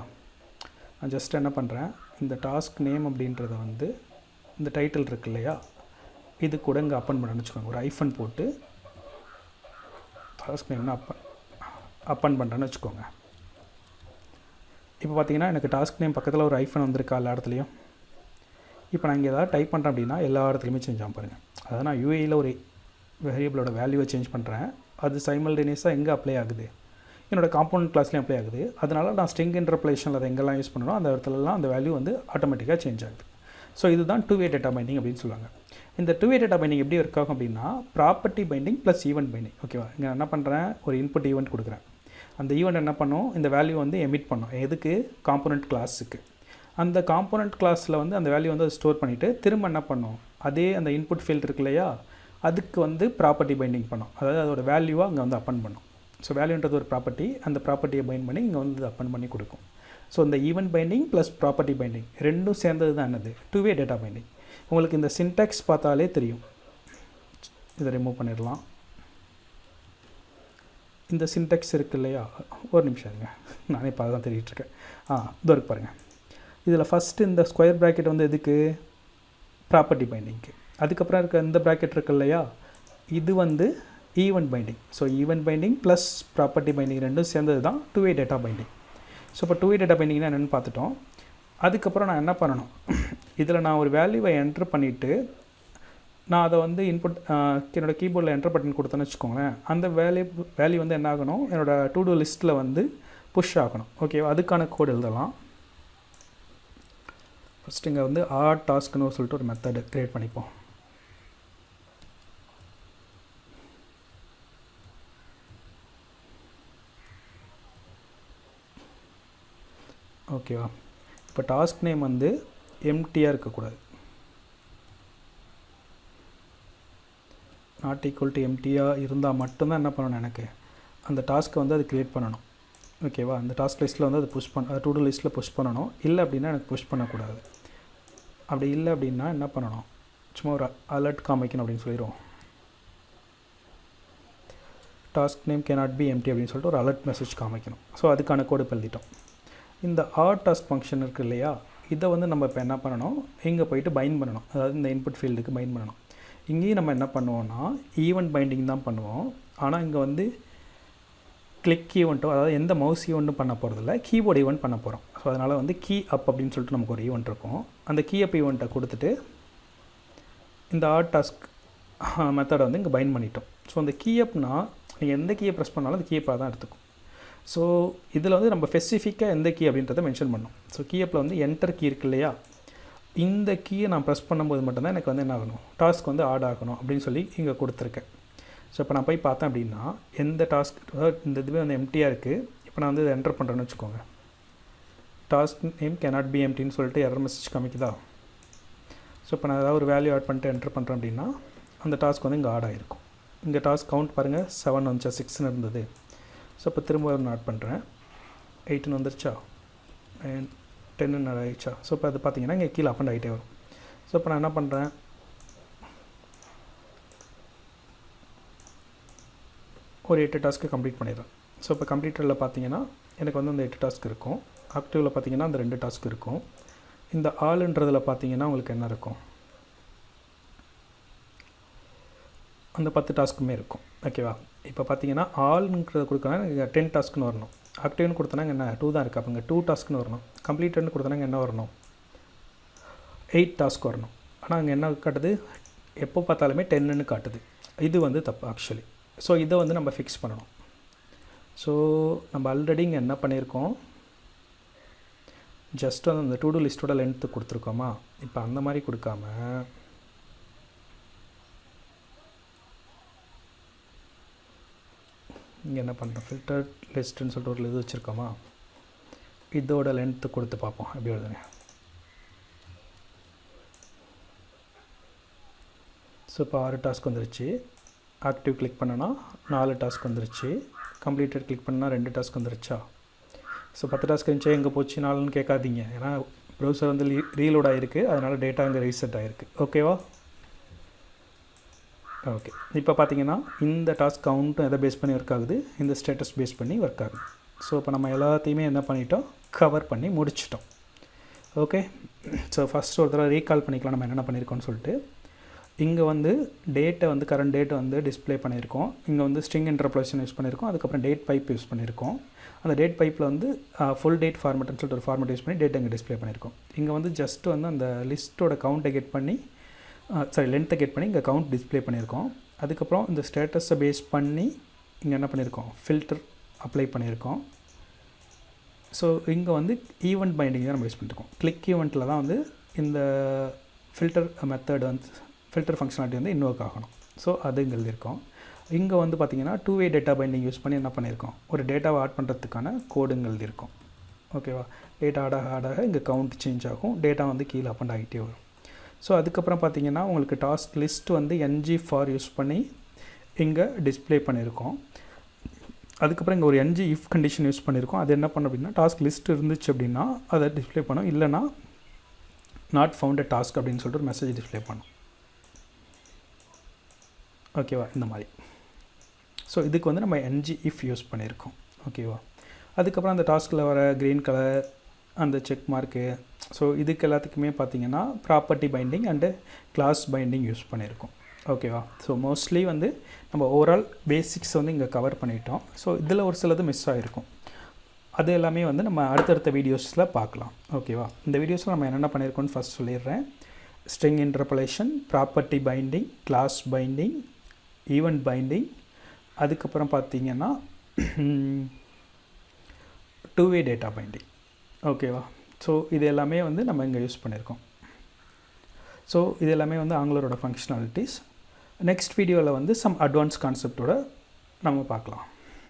[SPEAKER 1] நான் ஜஸ்ட் என்ன பண்ணுறேன், இந்த டாஸ்க் நேம் அப்படின்றத வந்து இந்த டைட்டில் இருக்கு இல்லையா, இது கூட இங்கே அப்பன் பண்ணணும்னு வச்சுக்கோங்க. ஒரு ஐஃபன் போட்டு டாஸ்க் நேம்னு அப்பன் பண்ணுறேன்னு வச்சுக்கோங்க. இப்போ பார்த்தீங்கன்னா எனக்கு டாஸ்க் நேம் பக்கத்தில் ஒரு ஐஃபன் வந்திருக்கா எல்லா இடத்துலையும். இப்போ நான் இங்கே ஏதாவது டைப் பண்ணுறேன் அப்படின்னா எல்லா இடத்துலையுமே சேஞ்ச் ஆகும் பாருங்கள். அதாவது நான் UAEயில் ஒரு வேரியபிளோட வேல்யூவை சேஞ்ச் பண்ணுறேன், அது சைமல்டேனியஸாக எங்கே அப்ளை ஆகுது, என்னோடய காம்பவுண்ட் கிளாஸ்லேயும் அப்ளை ஆகுது. அதனால் நான் ஸ்ட்ரிங் இன்டர்போலேஷனில் அதை எங்கெல்லாம் யூஸ் பண்ணணும் அந்த இடத்துலலாம் அந்த வேல்யூ வந்து ஆட்டோமேட்டிக்காக சேஞ்ச் ஆகுது. ஸோ இதுதான் டூ வே டேட்டா பைண்டிங் அப்படின்னு சொல்லுவாங்க. இந்த டூ வே டேட்டா பைண்டிங் எப்படி ஒர்க் ஆகும் அப்படின்னா, property binding plus event binding. ஓகேவா, இங்கே என்ன பண்ணுறேன், ஒரு இன்புட் ஈவெண்ட் கொடுக்குறேன். அந்த ஈவெண்ட் என்ன பண்ணும், இந்த வேல்யூ வந்து எமிட் பண்ணும். எதுக்கு, காம்போனண்ட் கிளாஸுக்கு. அந்த காம்போனண்ட் கிளாஸில் வந்து அந்த வேல்யூ வந்து ஸ்டோர் பண்ணிவிட்டு திரும்ப என்ன பண்ணும், அதே அந்த இன்புட் ஃபீல்டு இருக்கு இல்லையா, அதுக்கு வந்து ப்ராப்பர்ட்டி பைண்டிங் பண்ணும். அதாவது அதோட வேல்யூவாக அங்கே வந்து அப்பன் பண்ணும். ஸோ வேல்யூன்றது ஒரு ப்ராப்பர்ட்டி, அந்த ப்ராப்பர்ட்டியை பைண்ட் பண்ணி இங்கே வந்து அப்பன் பண்ணி கொடுக்கும். ஸோ இந்த event binding plus property binding ரெண்டும் சேர்ந்தது தான் என்னது, டூ வே டேட்டா பைண்டிங். உங்களுக்கு இந்த சின்டாக்ஸ் பார்த்தாலே தெரியும். இதை ரிமூவ் பண்ணிடலாம். இந்த சின்டெக்ஸ் இருக்குது இல்லையா, ஒரு நிமிஷம் இருங்க, நானே பார்த்து தான் தெரியிட்டுருக்கேன். இது இருக்கு பாருங்கள். இதில் ஃபஸ்ட்டு இந்த ஸ்கொயர் ப்ராக்கெட் வந்து எதுக்கு, ப்ராப்பர்ட்டி பைண்டிங்க்கு. அதுக்கப்புறம் இருக்க இந்த ப்ராக்கெட் இருக்குது இல்லையா, இது வந்து event binding. So event binding plus property binding ரெண்டும் சேர்ந்தது தான் two way data binding. So இப்போ டூ வே டேட்டா பைண்டிங்னா என்னென்னு பார்த்துட்டோம். அதுக்கப்புறம் நான் என்ன பண்ணணும், இதில் நான் ஒரு வேல்யூவை என்ட்ரு பண்ணிவிட்டு நான் அதை வந்து இன்புட் என்னோடய கீபோர்டில் என்டர் பட்டன் கொடுத்தேன்னு வச்சுக்கோங்களேன், அந்த வேல்யூ வந்து என்ன ஆகணும், என்னோடய டு டூ லிஸ்ட்டில் வந்து புஷ் ஆகணும். ஓகேவா, அதுக்கான கோடு எழுதலாம். ஃபஸ்ட்டு இங்கே வந்து டாஸ்க்னு சொல்லிட்டு ஒரு மெத்தடு க்ரியேட் பண்ணிப்போம். ஓகேவா, இப்போ டாஸ்க் நேம் வந்து எம்டியாக இருக்கக்கூடாது, நாட் ஈக்குவல் டு எம்டியாக இருந்தால் மட்டும்தான் என்ன பண்ணணும், எனக்கு அந்த டாஸ்க்கை வந்து அது க்ரியேட் பண்ணணும். ஓகேவா, அந்த டாஸ்க் லிஸ்ட்டில் வந்து அது புஷ் டு டூ லிஸ்ட்டில் புஷ் பண்ணணும். இல்லை அப்படின்னா எனக்கு புஷ் பண்ணக்கூடாது. அப்படி இல்லை அப்படின்னா என்ன பண்ணணும், சும்மா ஒரு அலர்ட் காமிக்கணும் அப்படின்னு சொல்லிடுவோம். Task name cannot be empty அப்படின்னு சொல்லிட்டு ஒரு அலர்ட் மெசேஜ் காமிக்கணும். ஸோ அதுக்கான கோடு இப்போ எழுதிட்டோம். இந்த டாஸ்க் ஃபங்க்ஷன் இருக்குது இல்லையா, இதை வந்து நம்ம இப்போ என்ன பண்ணணும், இங்கே போயிட்டு பைண்ட் பண்ணணும். அதாவது இந்த இன்புட் ஃபீல்டுக்கு பைண்ட் பண்ணணும். இங்கேயும் நம்ம என்ன பண்ணுவோம்னா ஈவெண்ட் பைண்டிங் தான் பண்ணுவோம். ஆனால் இங்கே வந்து கிளிக் ஈவெண்ட்டோ, அதாவது எந்த மவுஸ் ஈவெண்ட்டும் பண்ண போகிறதில்ல, கீபோர்டு ஈவெண்ட் பண்ண போகிறோம். ஸோ அதனால் வந்து கீ அப் அப்படின்னு சொல்லிட்டு நமக்கு ஒரு ஈவெண்ட் இருக்கும். அந்த கீ அப் ஈவெண்ட்டை கொடுத்துட்டு இந்த டாஸ்க் மெத்தடை வந்து இங்கே பைண்ட் பண்ணிட்டோம். ஸோ அந்த கீ அப்னா நீங்கள் எந்த கீயை ப்ரெஸ் பண்ணாலும் அந்த கீயப்பாக தான் எடுத்துக்கும். ஸோ இதில் வந்து நம்ம ஸ்பெசிஃபிக்காக எந்த கீ அப்படின்றத மென்ஷன் பண்ணோம். ஸோ கீயப்பில் வந்து என்டர் கீ இருக்கு இல்லையா, இந்த கீயை நான் ப்ரெஸ் பண்ணும்போது மட்டும்தான் எனக்கு வந்து என்ன ஆகணும், டாஸ்க் வந்து ஆட் ஆகணும் அப்படின்னு சொல்லி இங்கே கொடுத்துருக்கேன். ஸோ இப்போ நான் போய் பார்த்தேன் அப்படின்னா எந்த டாஸ்க், அதாவது இந்த இதுவே வந்து எம்டியாக இருக்குது. இப்போ நான் வந்து இதை என்டர் பண்ணுறேன்னு வச்சுக்கோங்க, டாஸ்க் நேம் கேனாட் பி எம்டின்னு சொல்லிட்டு எரர் மெசேஜ் காமிக்குதா. ஸோ இப்போ நான் ஏதாவது ஒரு வேல்யூ ஆட் பண்ணிட்டு என்டர் பண்ணுறேன் அப்படின்னா அந்த டாஸ்க் வந்து இங்கே ஆட் ஆகிருக்கும். இங்கே டாஸ்க் கவுண்ட் பாருங்கள் 7 வந்துச்சா 6ன்னு இருந்தது. ஸோ இப்போ திரும்ப நான் ஆட் பண்ணுறேன் 8ன்னு வந்துருச்சா 10ன்னு ஆகிடுச்சா. ஸோ இப்போ அது பார்த்தீங்கன்னா இங்கே கீழே அப் அண்ட் ஆகிட்டே வரும். ஸோ இப்போ நான் என்ன பண்ணுறேன் ஒரு 8 டாஸ்க்கு கம்ப்ளீட் பண்ணிடுறேன். ஸோ இப்போ கம்ப்ளீட்டரில் பார்த்தீங்கன்னா எனக்கு வந்து அந்த 8 டாஸ்க் இருக்கும். ஆக்டிவில் பார்த்தீங்கன்னா அந்த 2 டாஸ்க் இருக்கும். இந்த ஆளுன்றதில் பார்த்தீங்கன்னா உங்களுக்கு என்ன இருக்கும், அந்த 10 டாஸ்க்குமே இருக்கும். ஓகேவா. இப்போ பார்த்தீங்கன்னா ஆளுங்கிறத கொடுக்கணும் இங்கே 10 டாஸ்க்குன்னு வரணும். ஆக்டிவ்னு கொடுத்தனா என்ன 2 தான் இருக்குது. அப்போ இங்கே 2 டாஸ்க்குன்னு வரணும். கம்ப்ளீட்டட்னு கொடுத்தனா என்ன வரணும் 8 டாஸ்க் வரணும். ஆனால் அங்கே என்ன காட்டுது, எப்போ பார்த்தாலுமே 10ன்னு காட்டுது. இது வந்து தப்பு ஆக்சுவலி. ஸோ இதை வந்து நம்ம ஃபிக்ஸ் பண்ணணும். ஸோ நம்ம ஆல்ரெடி இங்கே என்ன பண்ணியிருக்கோம், ஜஸ்ட் வந்து அந்த டு டூ லிஸ்ட்டோட லென்த்து கொடுத்துருக்கோமா. இப்போ அந்த மாதிரி கொடுக்காம இங்கே என்ன பண்ணுறோம், ஃபில்டர் லிஸ்ட்டுன்னு சொல்லிட்டு ஒரு இது வச்சுருக்கோமா, இதோட லென்த்து கொடுத்து பார்ப்போம் எப்படி வருதுங்க. ஸோ இப்போ 6 டாஸ்க் வந்துருச்சு. ஆக்டிவ் கிளிக் பண்ணனா 4 டாஸ்க் வந்துருச்சு. கம்ப்ளீட்டட் கிளிக் பண்ணால் 2 டாஸ்க் வந்துருச்சா. ஸோ 10 டாஸ்க் இருந்துச்சு எங்கே போச்சு 4ன்னு கேட்காதீங்க. ஏன்னா ப்ரௌசர் வந்து ரீலோட் ஆகிருக்கு, அதனால் டேட்டா இங்கே ரீசெட் ஆகிருக்கு. ஓகேவா. ஓகே. இப்போ பார்த்தீங்கன்னா இந்த டாஸ்க் கவுண்ட்டும் எதை பேஸ் பண்ணி ஒர்க் ஆகுது, இந்த ஸ்டேட்டஸ் பேஸ் பண்ணி ஒர்க் ஆகுது. ஸோ இப்போ நம்ம எல்லாத்தையுமே என்ன பண்ணிட்டோம், கவர் பண்ணி முடிச்சிட்டோம். ஓகே. ஸோ ஃபஸ்ட் ஒரு தடவை ரீகால் பண்ணிக்கலாம் நம்ம என்னென்ன பண்ணியிருக்கோம்னு சொல்லிட்டு. இங்கே வந்து டேட்டை வந்து கரண்ட் டேட் வந்து டிஸ்பிளே பண்ணியிருக்கோம். இங்கே வந்து ஸ்ட்ரிங் இன்டர்போலேஷன் யூஸ் பண்ணியிருக்கோம். அதுக்கப்புறம் டேட் பைப் யூஸ் பண்ணியிருக்கோம். அந்த டேட் பைப்பில் வந்து ஃபுல் டேட் ஃபார்மேட்னு சொல்லிட்டு ஒரு ஃபார்மேட் யூஸ் பண்ணி டேட் இங்கே டிஸ்பிளே பண்ணியிருக்கோம். இங்கே வந்து ஜஸ்ட் வந்து அந்த லிஸ்ட்டோட கவுண்ட்டை கெட் பண்ணி லென்த்தை கெட் பண்ணி இங்கே கவுண்ட் டிஸ்பிளே பண்ணியிருக்கோம். அதுக்கப்புறம் இந்த ஸ்டேட்டஸை பேஸ் பண்ணி இங்கே என்ன பண்ணியிருக்கோம், ஃபில்டர் அப்ளை பண்ணியிருக்கோம். ஸோ இங்கே வந்து ஈவெண்ட் பைண்டிங் தான் நம்ம யூஸ் பண்ணியிருக்கோம். கிளிக் ஈவெண்ட்டில் தான் வந்து இந்த ஃபில்டர் மெத்தட் வந்து ஃபில்டர் ஃபங்க்ஷனாலிட்டி வந்து இன்வோக் ஆகணும். ஸோ அது இங்கே எழுதியிருக்கோம். இங்கே வந்து பார்த்திங்கன்னா 2-வே டேட்டா பைண்டிங் யூஸ் பண்ணி என்ன பண்ணியிருக்கோம், ஒரு டேட்டாவை ஆட் பண்ணுறதுக்கான கோடுங்க எழுதியிருக்கோம். ஓகேவா. டேட்டா ஆடாக இங்கே கவுண்ட் சேஞ்ச் ஆகும். டேட்டா வந்து கீழே அப் அண்ட் ஆகிட்டே வரும். ஸோ அதுக்கப்புறம் பார்த்திங்கன்னா உங்களுக்கு டாஸ்க் லிஸ்ட் வந்து ng_for யூஸ் பண்ணி இங்கே டிஸ்பிளே பண்ணியிருக்கோம். அதுக்கப்புறம் இங்கே ஒரு ng_if கண்டிஷன் யூஸ் பண்ணியிருக்கோம். அது என்ன பண்ணோம் அப்படின்னா, டாஸ்க் லிஸ்ட் இருந்துச்சு அப்படின்னா அதை டிஸ்பிளே பண்ணோம், இல்லைனா நாட் ஃபவுண்ட் டாஸ்க் அப்படின்னு சொல்லிட்டு ஒரு மெசேஜ் டிஸ்பிளே பண்ணும். ஓகேவா. இந்த மாதிரி. ஸோ இதுக்கு வந்து நம்ம ng_if யூஸ் பண்ணியிருக்கோம். ஓகேவா. அதுக்கப்புறம் அந்த டாஸ்கில் வர க்ரீன் கலர் அந்த செக் மார்க்கு, ஸோ இதுக்கு எல்லாத்துக்குமே பார்த்திங்கன்னா property binding and class binding use பண்ணியிருக்கோம். ஓகேவா. ஸோ மோஸ்ட்லி வந்து நம்ம ஓவரால் பேசிக்ஸ் வந்து இங்கே கவர் பண்ணிட்டோம். ஸோ இதில் ஒரு சிலது மிஸ் ஆகிருக்கும். அது எல்லாமே வந்து நம்ம அடுத்தடுத்த வீடியோஸில் பார்க்கலாம். ஓகேவா. இந்த வீடியோஸில் நம்ம என்னென்ன பண்ணியிருக்கோம்னு ஃபஸ்ட் சொல்லிடுறேன். String interpolation, property binding, class binding, event binding, அதுக்கப்புறம் பார்த்திங்கன்னா 2-வே டேட்டா பைண்டிங். ஓகேவா. ஸோ இது எல்லாமே வந்து நம்ம இங்கே யூஸ் பண்ணியிருக்கோம். ஸோ இது எல்லாமே வந்து ஆங்குலரோட ஃபங்க்ஷனாலிட்டிஸ். நெக்ஸ்ட் வீடியோவில் வந்து சம் அட்வான்ஸ் கான்செப்டோட நம்ம பார்க்கலாம்.